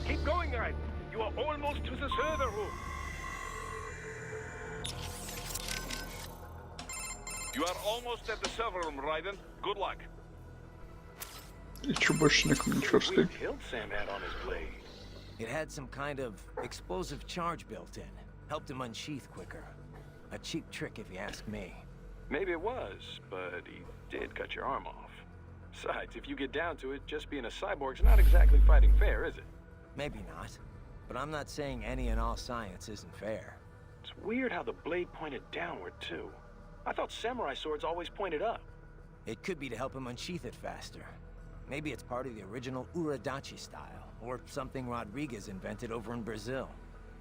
Keep going, Raiden. You are almost to the server room. You are almost at the server room, Raiden. Good luck. И чё больше не коммуникации? We killed Sam had on his blade. It had some kind of explosive charge built in. Helped him unsheath quicker. A cheap trick if you ask me. Maybe it was, but he did cut your arm off. Besides, if you get down to it, just being a cyborg's not exactly fighting fair, is it? Maybe not. But I'm not saying any and all science isn't fair. It's weird how the blade pointed downward, too. I thought samurai swords always pointed up. It could be to help him unsheath it faster. Maybe it's part of the original Uradachi style, or something Rodriguez invented over in Brazil.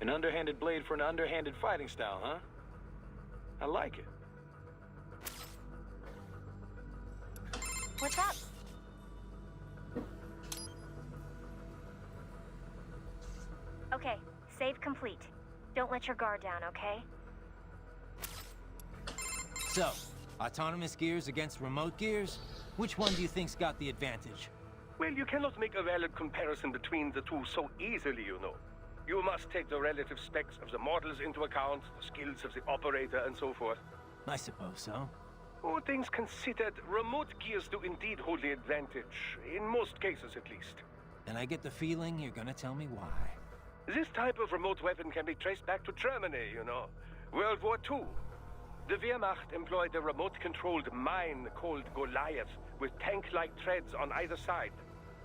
An underhanded blade for an underhanded fighting style, huh? I like it. What's up? Okay, save complete. Don't let your guard down, okay? So, autonomous gears against remote gears? Which one do you think's got the advantage? Well, you cannot make a valid comparison between the two so easily, you know. You must take the relative specs of the models into account, the skills of the operator, and so forth. I suppose so. All things considered, remote gears do indeed hold the advantage, in most cases at least. And I get the feeling you're gonna tell me why. This type of remote weapon can be traced back to Germany, you know. World War II. The Wehrmacht employed a remote-controlled mine called Goliath, with tank-like treads on either side.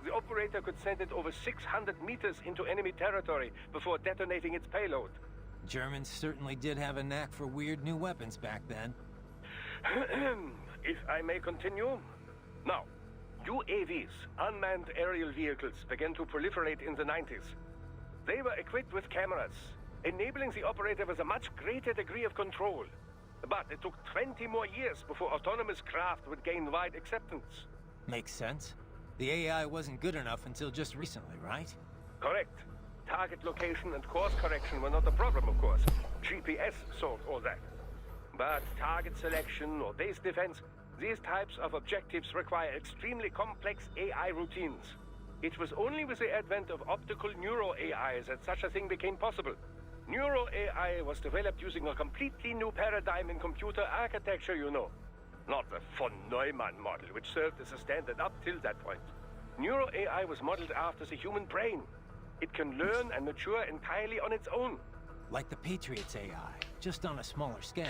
The operator could send it over 600 meters into enemy territory before detonating its payload. Germans certainly did have a knack for weird new weapons back then. If I may continue. Now, UAVs, unmanned aerial vehicles, began to proliferate in the 90s. They were equipped with cameras, enabling the operator with a much greater degree of control. But it took 20 more years before autonomous craft would gain wide acceptance. Makes sense. The AI wasn't good enough until just recently, right? Correct. Target location and course correction were not a problem, of course. GPS solved all that. But target selection or base defense, these types of objectives require extremely complex AI routines. It was only with the advent of optical neuro-AI that such a thing became possible. Neuro-AI was developed using a completely new paradigm in computer architecture, you know. Not the von Neumann model, which served as a standard up till that point. Neuro-AI was modeled after the human brain. It can learn and mature entirely on its own. Like the Patriots AI, just on a smaller scale.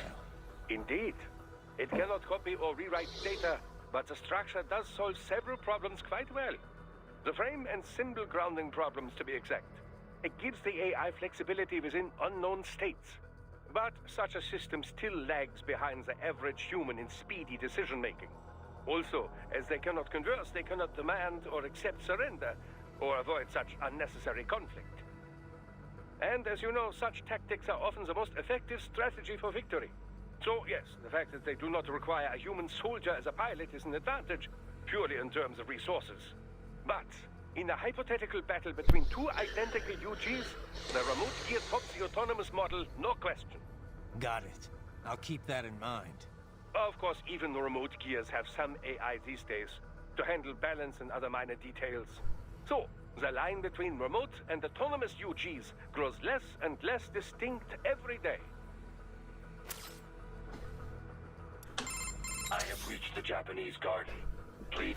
Indeed. It cannot copy or rewrite data, but the structure does solve several problems quite well. The frame and symbol grounding problems, to be exact. It gives the AI flexibility within unknown states. But such a system still lags behind the average human in speedy decision-making. Also, as they cannot converse, they cannot demand or accept surrender, or avoid such unnecessary conflict. And as you know, such tactics are often the most effective strategy for victory. So yes, the fact that they do not require a human soldier as a pilot is an advantage, purely in terms of resources. But in a hypothetical battle between two identical UGs, the remote gear tops the autonomous model, no question. Got it. I'll keep that in mind. Of course, even the remote gears have some AI these days, to handle balance and other minor details. So, the line between remote and autonomous UGs grows less and less distinct every day. I have reached the Japanese garden. Please.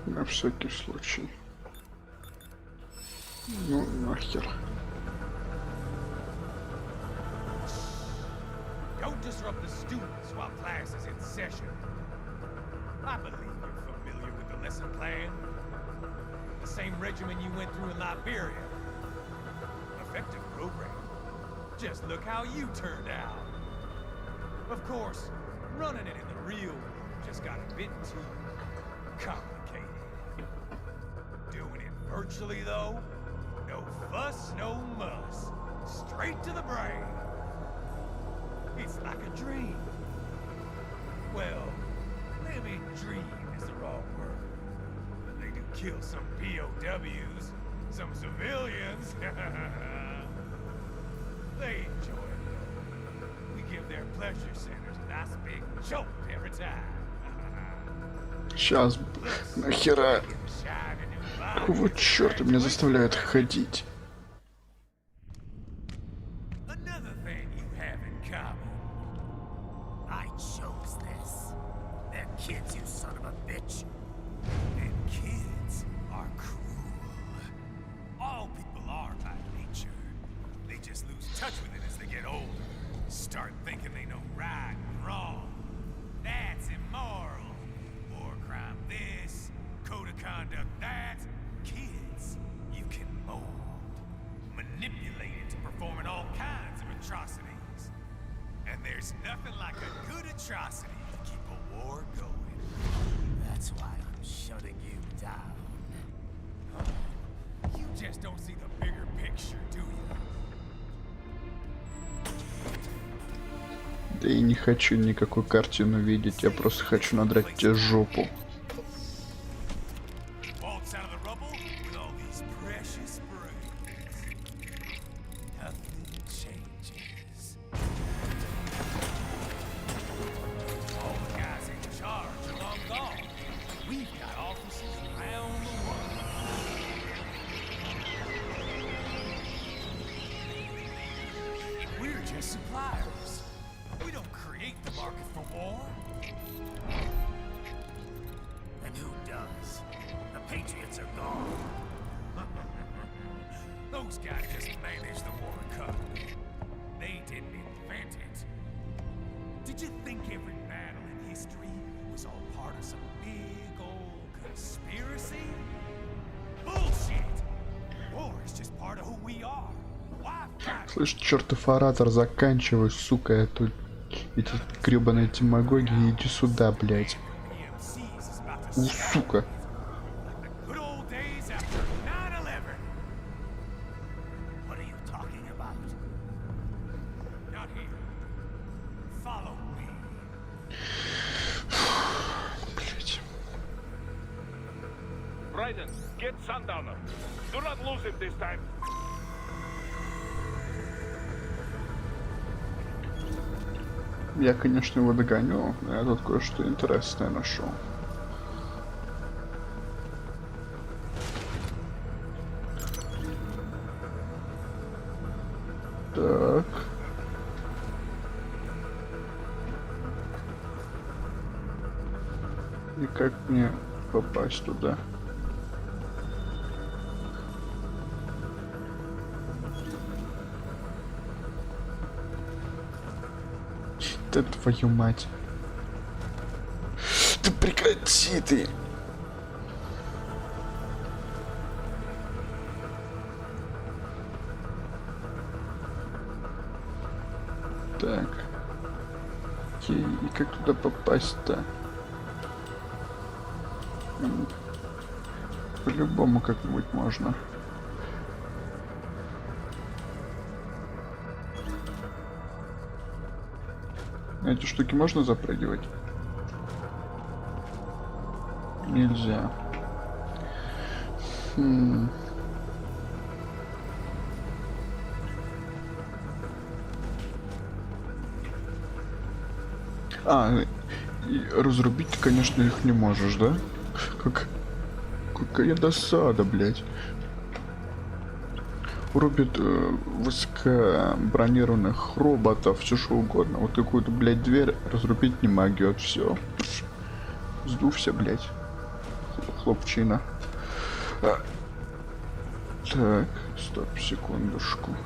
На всякий случай. Ну, нахер. Don't disrupt the students while class is in session. I believe you're familiar with the lesson plan. The same regimen you went through in Liberia. Effective program. Just look how you turned out. Of course, running it in the real world just got a bit too complicated. Doing it virtually, though, no fuss, no muss. Straight to the brain. It's like a dream. Well, maybe dream is the wrong word. They do kill some POWs, some civilians. They enjoy it, though. We give their pleasure centers a nice big jolt every time. Сейчас, нахера? Какого черта меня заставляют ходить? Another thing you have in common. I chose this. They're kids, you son of a bitch. And kids are cruel. All people are by nature. They just lose touch with it as they get older. Start thinking they know right and wrong. That's immoral. War crime this, code of conduct that. Kids, you can mold, manipulate into performing all kinds of atrocities. And there's nothing like a good atrocity to keep a war going. That's why I'm shutting you down. You just don't see the bigger picture, do you? Да и не хочу никакую картину видеть, я просто хочу надрать тебе жопу. out of the rubble with all these precious brains. Nothing changes. All the guys in charge are long gone. We've got offices around the world. We're just suppliers. We don't create the market for war. And who does? The Patriots are gone. Those guys just manage the war economy. They didn't invent it. Did you think every battle in history was all part of some big old conspiracy? Bullshit! War is just part of who we are. Why fight? Слышь, чертов оратор, заканчивай, сука, эту... Эти гребаные демагоги, иди сюда, блядь. У, сука. Good old days after 9/11. What are you talking about? Not here. Follow me. Блядь. Raiden, get Sundowner. Do not lose him this time. Я, конечно, его догоню, но я тут кое-что интересное нашел. Так. И как мне попасть туда? Да твою мать. Да прекрати ты. Так. Окей, и как туда попасть-то? По-любому как-нибудь можно. Эти штуки можно запрыгивать? Нельзя. И разрубить ты, конечно, их не можешь, да? Какая досада, блядь. Рубит высокобронированных роботов, все что угодно. Вот какую-то, блядь, дверь разрубить не могет, все. Сдувся, блядь. Хлопчина. Так, стоп, секундушку.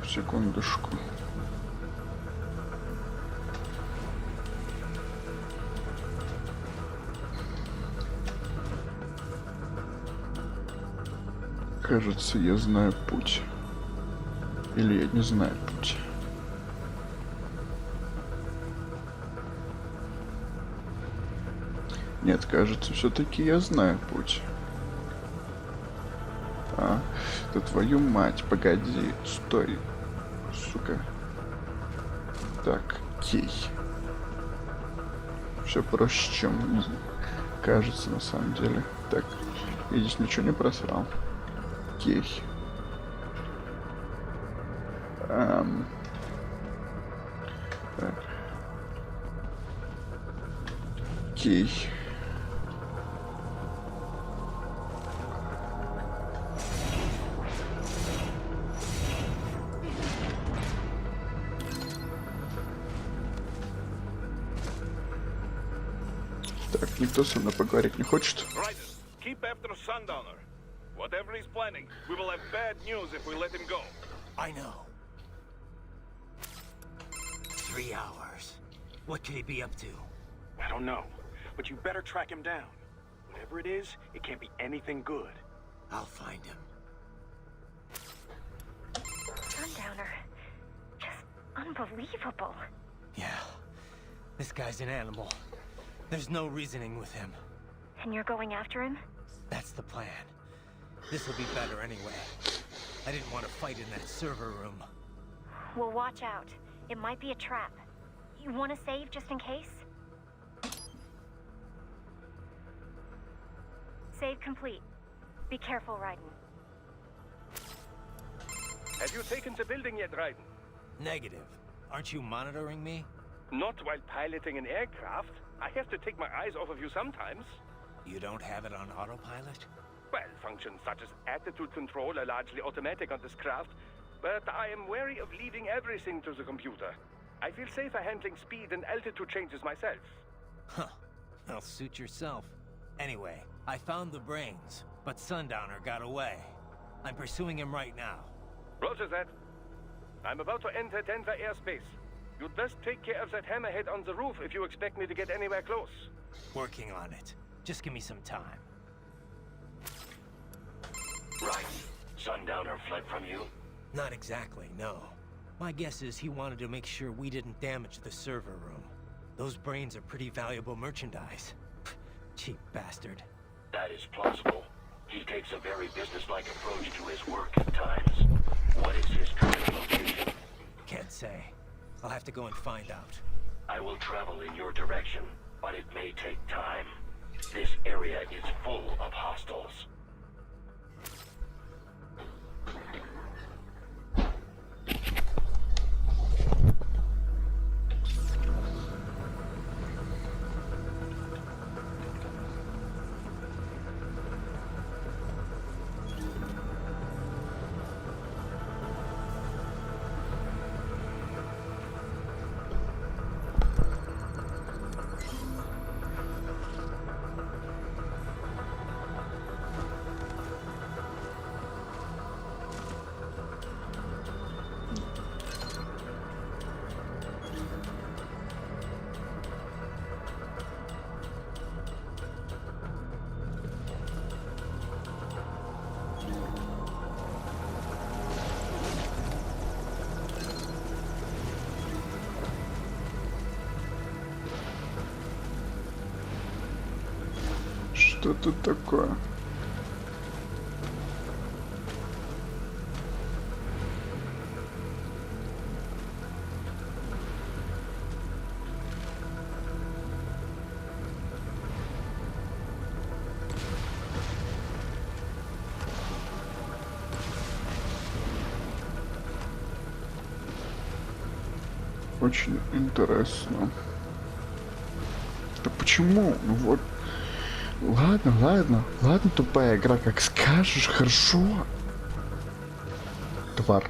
Кажется, я знаю путь. Или я не знаю путь. Нет, кажется, все-таки я знаю путь. Да твою мать, погоди, стой, сука. Так, окей. Все проще, чем кажется на самом деле. Так, я здесь ничего не просрал. Окей. Так. Окей. Так, никто со мной поговорить не хочет. Raiden, keep after Sundowner. Whatever he's planning, we will have bad news if we let him go. I know. 3 hours. What could he be up to? I don't know, but you better track him down. Whatever it is, it can't be anything good. I'll find him. Sundowner. Just unbelievable. Yeah. This guy's an animal. There's no reasoning with him. And you're going after him? That's the plan. This'll be better anyway. I didn't want to fight in that server room. Well, watch out. It might be a trap. You want to save just in case? Save complete. Be careful, Raiden. Have you taken the building yet, Raiden? Negative. Aren't you monitoring me? Not while piloting an aircraft. I have to take my eyes off of you sometimes. You don't have it on autopilot? Well, functions such as attitude control are largely automatic on this craft, but I am wary of leaving everything to the computer. I feel safer handling speed and altitude changes myself. Huh. Well, suit yourself. Anyway, I found the brains, but Sundowner got away. I'm pursuing him right now. Roger that. I'm about to enter Denver airspace. You'd best take care of that hammerhead on the roof if you expect me to get anywhere close. Working on it. Just give me some time. Right. Sundowner fled from you? Not exactly, no. My guess is he wanted to make sure we didn't damage the server room. Those brains are pretty valuable merchandise. Cheap bastard. That is plausible. He takes a very businesslike approach to his work at times. What is his current location? Can't say. I'll have to go and find out. I will travel in your direction, but it may take time. This area is full of hostiles. Что тут такое? Очень интересно. Да почему? Ну вот. Ладно, тупая игра, как скажешь, хорошо. Тварь.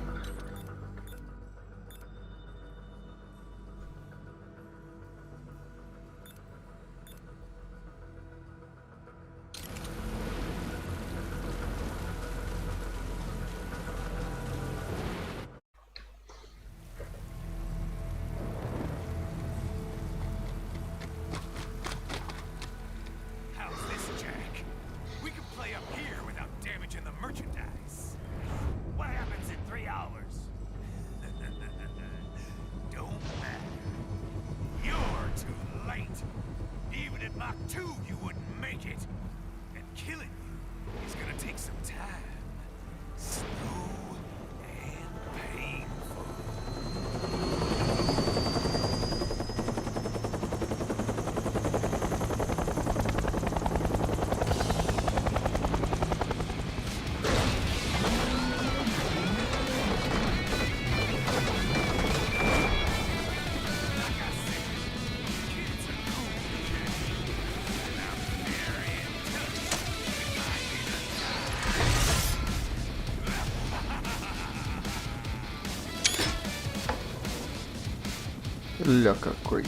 Ля какой.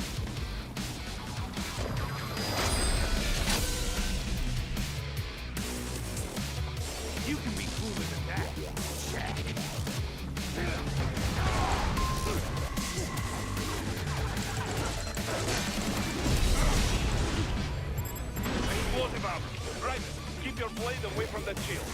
Right, keep your blade away from that shield.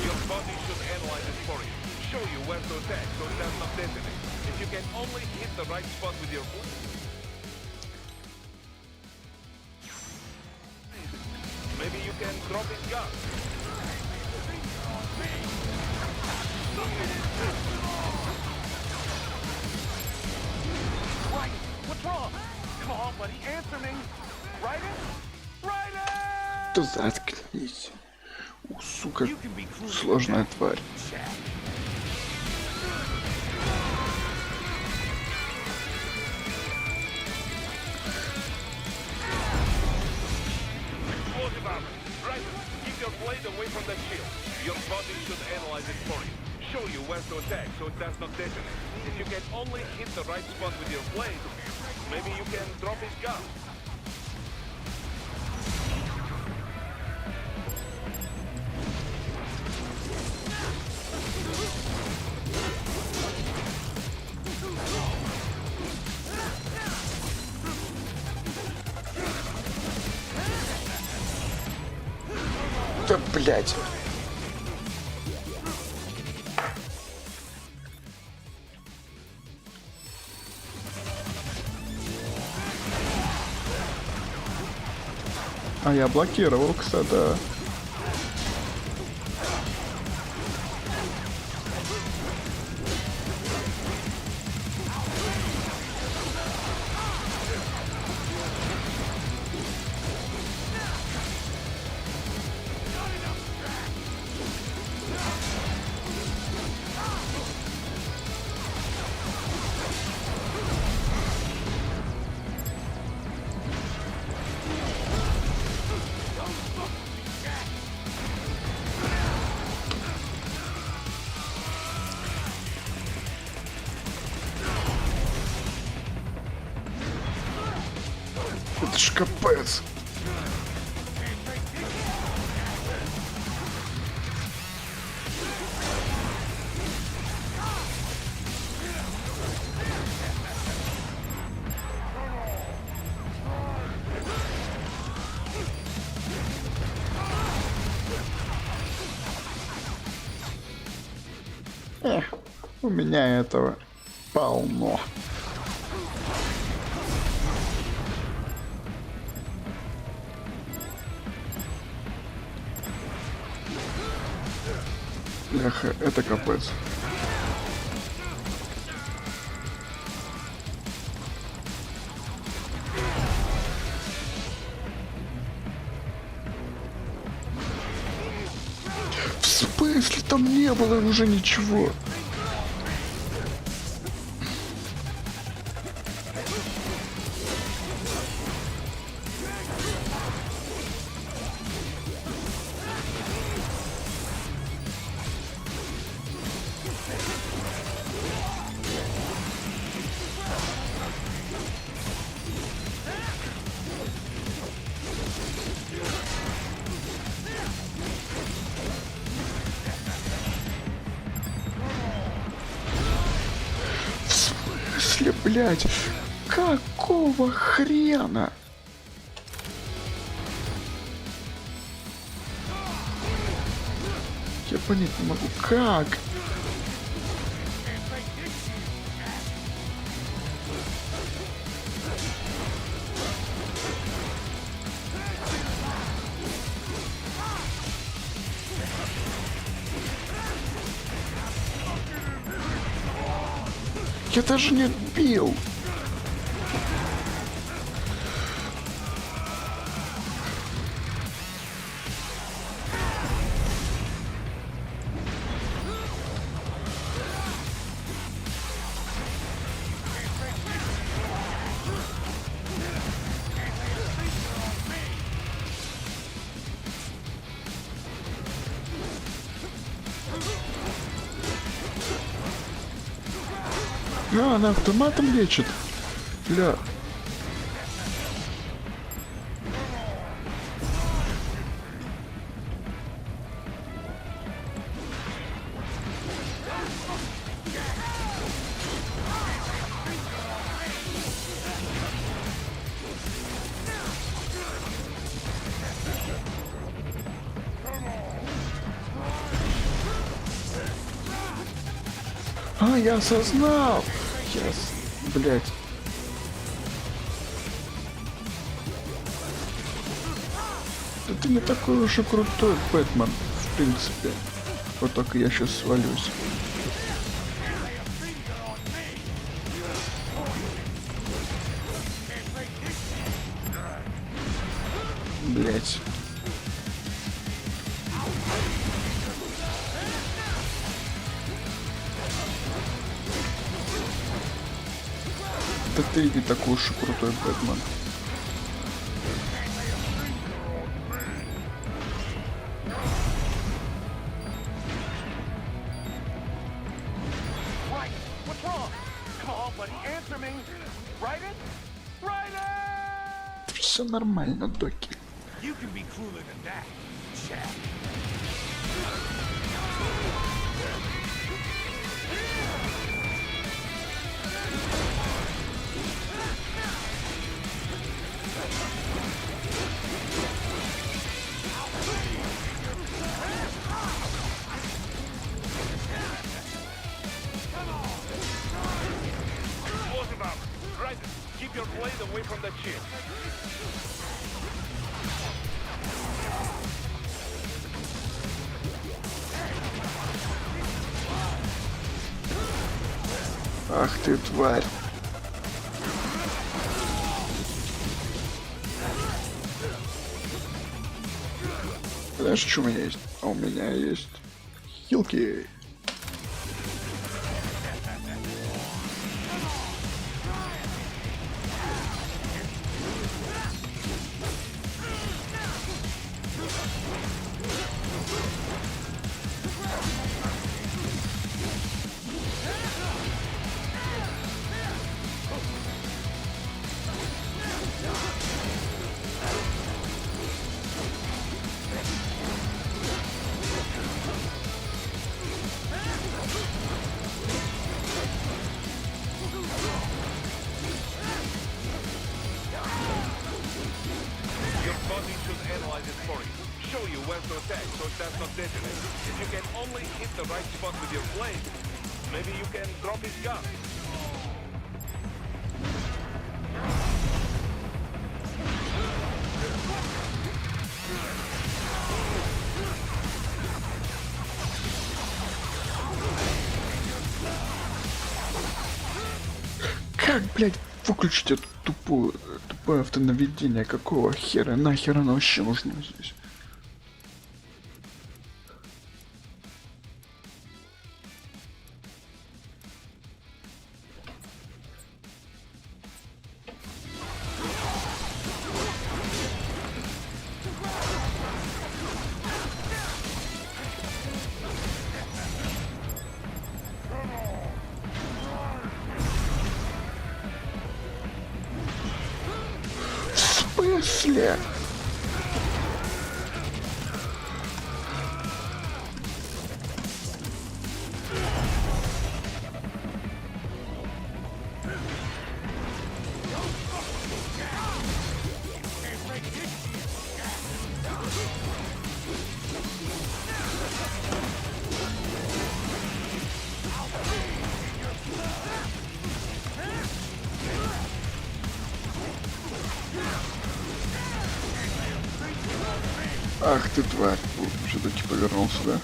Your body should analyze it for you. Show you where to attack so it does not detonate. If you can only hit the right spot with your can drop his gun. Right, what's wrong? Come on, buddy, answer me. Ryder? Ryder! Да заткнись. Сука, сложная тварь. Explosive armor. Right. Keep your blade away from the shield. Your body should analyze it for you. Show you where to attack so it does not detonate. If you can only hit the right spot with your blade, maybe you can drop his gun. Да блять. А я блокировал, кстати. Это ж капец. У меня этого полно. Бляха, это капец. В смысле? Там не было уже ничего. Блять, какого хрена? Я понять не могу, как? Я даже не бил. А, она автоматом лечит. Бля. А, я осознал. Блять. Да ты не такой уж и крутой, Бэтмен, в принципе. Вот только я сейчас свалюсь. Блять. Да ты не такой уж и крутой, Бэтмен. Все нормально, Доки. You can be cooler than that, Jack. Explosive armor. Right. Keep your blade away from that shield. Ах ты, тварь. Знаешь, что у меня есть? А у меня есть хилки. Show you where to attack so it does not detonate. If you can only hit the right spot with your blade, maybe you can drop his gun. Как, блядь, выключить это тупое автонаведение? Какого хера? Нахер оно вообще нужно здесь? В смысле? Ах ты, тварь. Все-таки повернулся, да?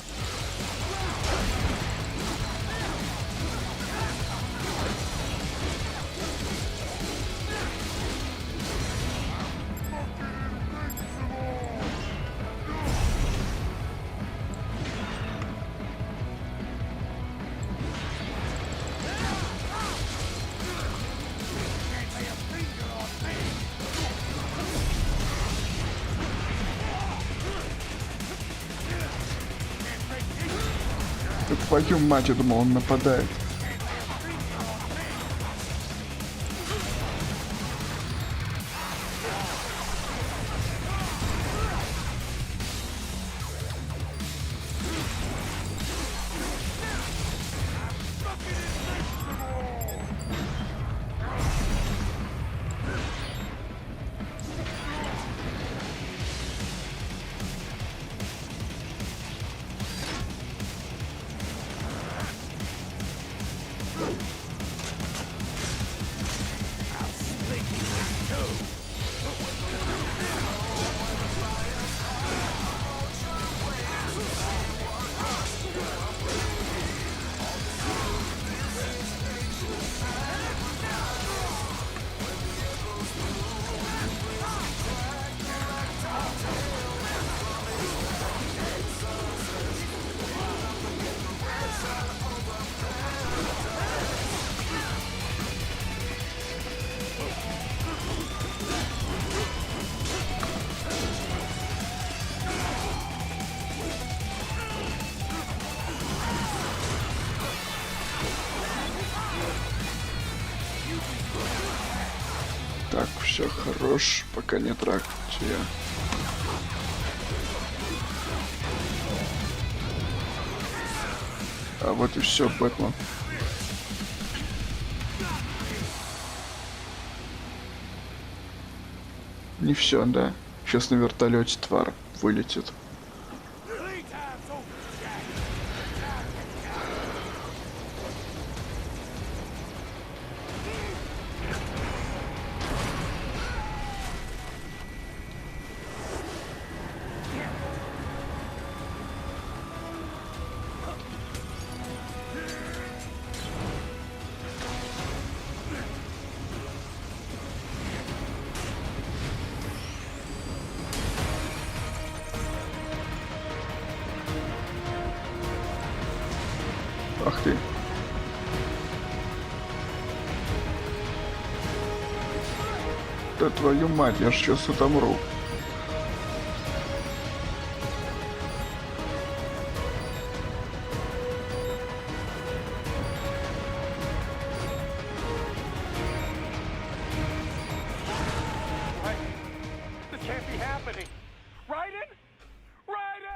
Да твою мать, я думал, он нападает. Все хорош, пока не тракте. А вот и все, Бэтмен. Не все, да? Сейчас на вертолете тварь вылетит. Ах ты. Да твою мать, я ж сейчас отомру. This can't be happening. Raiden? Raiden!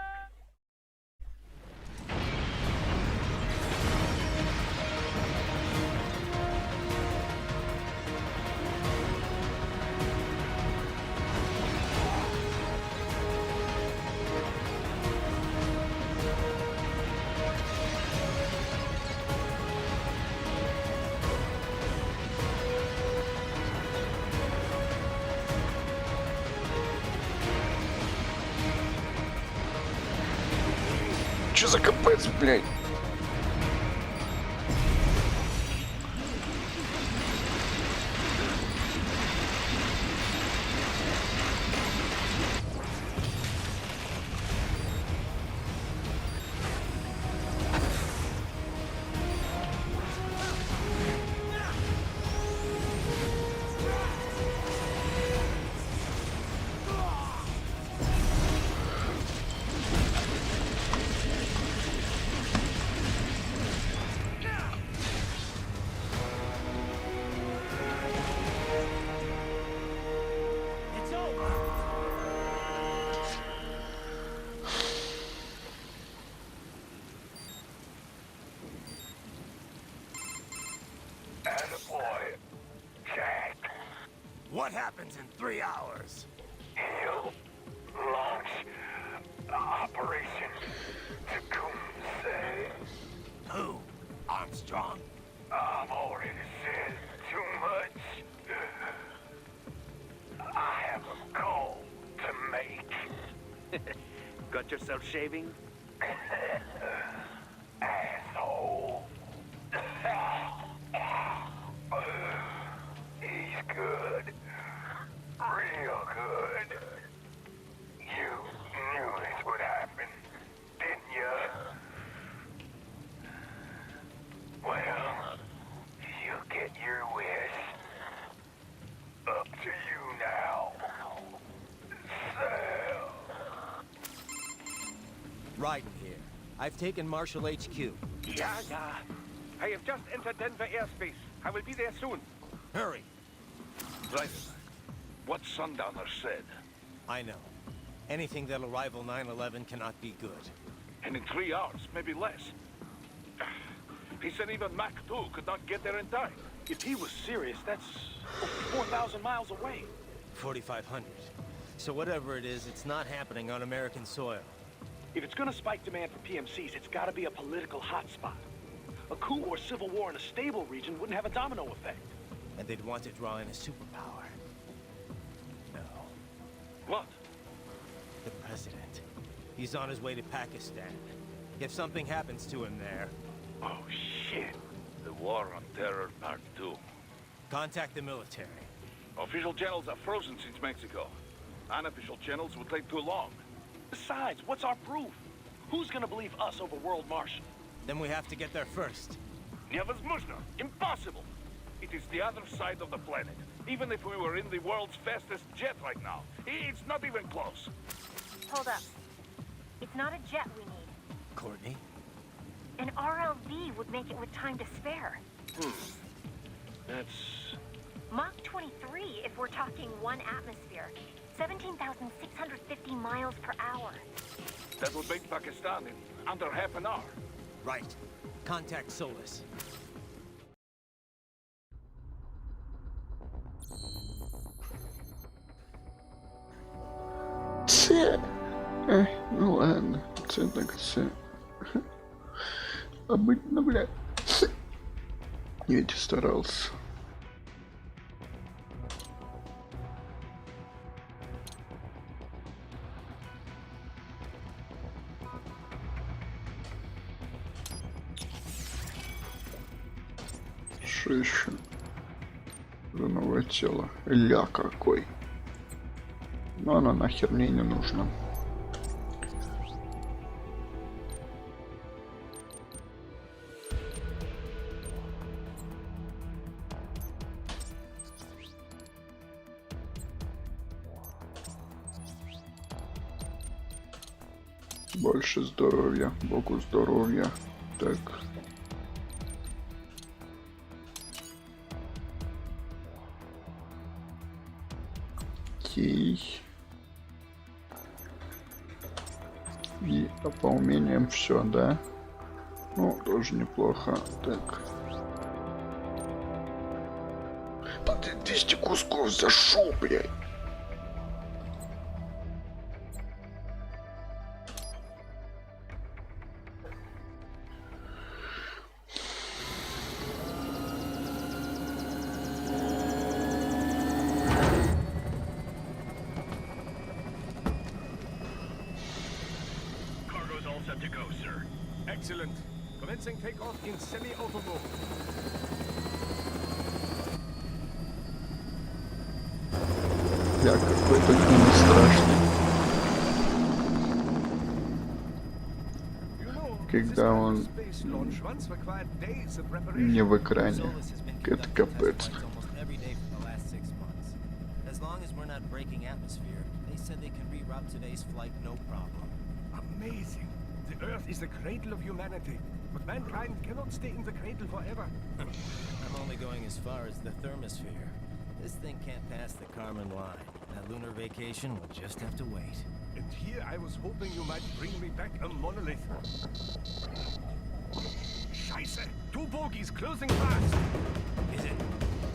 Чё за капец, блядь? Attaboy, Jack. What happens in 3 hours? He'll launch Operation Tecumseh. Who? Armstrong? I've already said too much. I have a call to make. Got yourself shaving? Asshole. He's good. Real good. You knew this would happen, didn't you? Well, you get your wish. Up to you now. Sam. Raiden here. I've taken Marshall HQ. Yeah. I have just entered Denver airspace. I will be there soon. Hurry. Right. What Sundowner said. I know. Anything that'll rival 9/11 cannot be good. And in 3 hours, maybe less. He said even Mach 2 could not get there in time. If he was serious, that's over 4,000 miles away. 4,500. So whatever it is, it's not happening on American soil. If it's gonna spike demand for PMCs, it's gotta be a political hotspot. A coup or civil war in a stable region wouldn't have a domino effect. And they'd want to draw in a superpower. No. What? The president. He's on his way to Pakistan. If something happens to him there, Oh, shit. The War on Terror Part 2. contact the military. Official channels are frozen since Mexico. Unofficial channels would take too long. Besides, what's our proof? Who's gonna believe us over World Marshal? Then we have to get there first. Невозможно. Impossible. It is the other side of the planet. Even if we were in the world's fastest jet right now, it's not even close. Hold up. It's not a jet we need. Courtney? An RLV would make it with time to spare. That's... Mach 23 if we're talking 1 atmosphere. 17,650 miles per hour. That will beat Pakistan in under half an hour. Right. Contact Solus. Це. Ну ладно, це так це. Обычно, бля. Я ведь старался. Что еще? За новое тело. Ля какой. Но оно нахер мне не нужно. Больше здоровья, Богу здоровья. Так. Окей. И по умениям все, да? Ну, тоже неплохо. Так. 200 кусков за шоу, блядь. Cargo's all set to go, sir. Excellent. Commencing takeoff in semi-auto mode. Я какой-то не страшный. Когда он не в экране. Это капец. As long as we're not breaking atmosphere, they said they can reroute today's flight no problem. Amazing. The Earth is the cradle of humanity, but mankind cannot stay in the cradle forever. I'm only going as far as the thermosphere. This thing can't pass the Karman line. That lunar vacation will just have to wait. And here I was hoping you might bring me back a monolith. Scheiße! 2 bogies closing fast! Is it?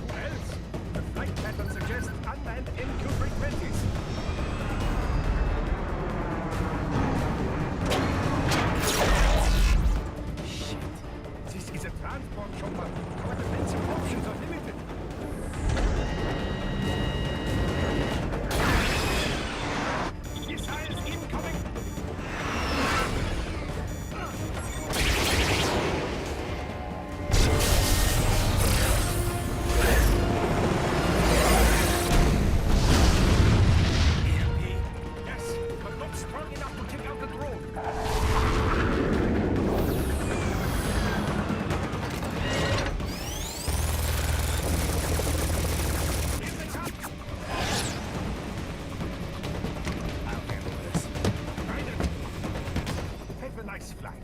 Who else? The flight pattern suggests unmanned MQ-320s. Shit! This is a transport chopper. Our defensive options are limited. Missiles incoming! Yes, but not strong enough to take out the drone. Give the top! I'll handle this. Raiden! Have a nice flight.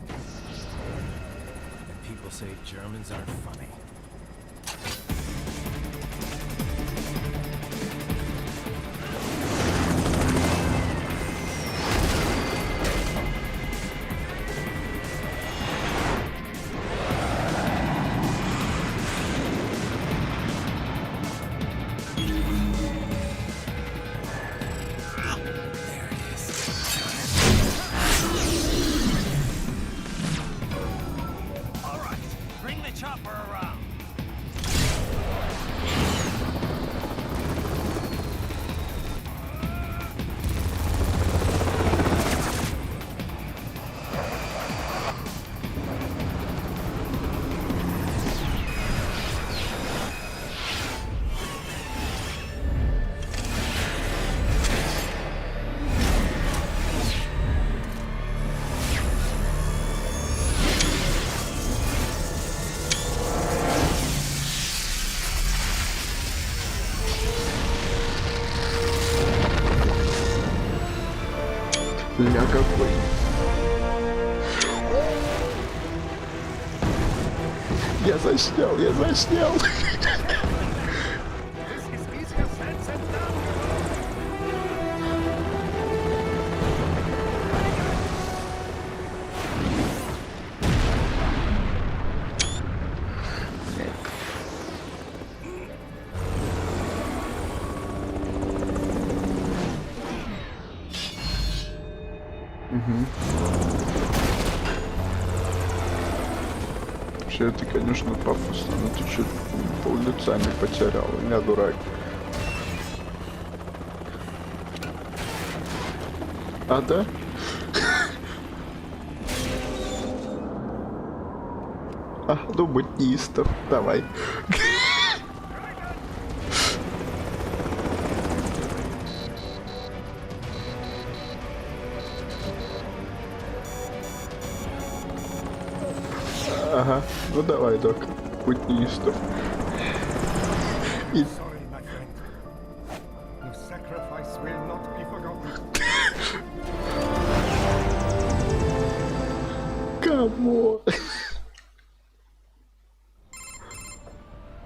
People say Germans aren't funny. There it is. All right. Bring the chopper around. Ля какой. Я заснял, я заснял. Вообще это, конечно, пафосно, но ты чуть пол-лица не потерял, я дурак. А, да? А, ну буддистов, давай. Ага, ну давай, док, буддистов. И... Sorry, my friend. Your sacrifice will not be forgotten. Кого?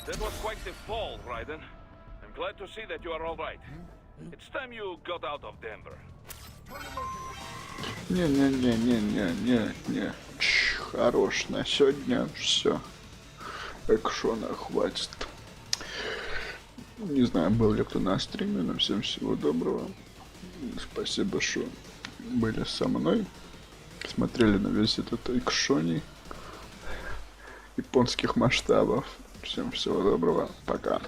That was quite the fall, Raiden. I'm glad to see that you are all right. It's time you got out of Denver. Не. Хорош, на сегодня все. Экшона хватит. Не знаю, был ли кто на стриме, но всем всего доброго. Спасибо, что были со мной. Смотрели на весь этот экшоний японских масштабов. Всем всего доброго. Пока.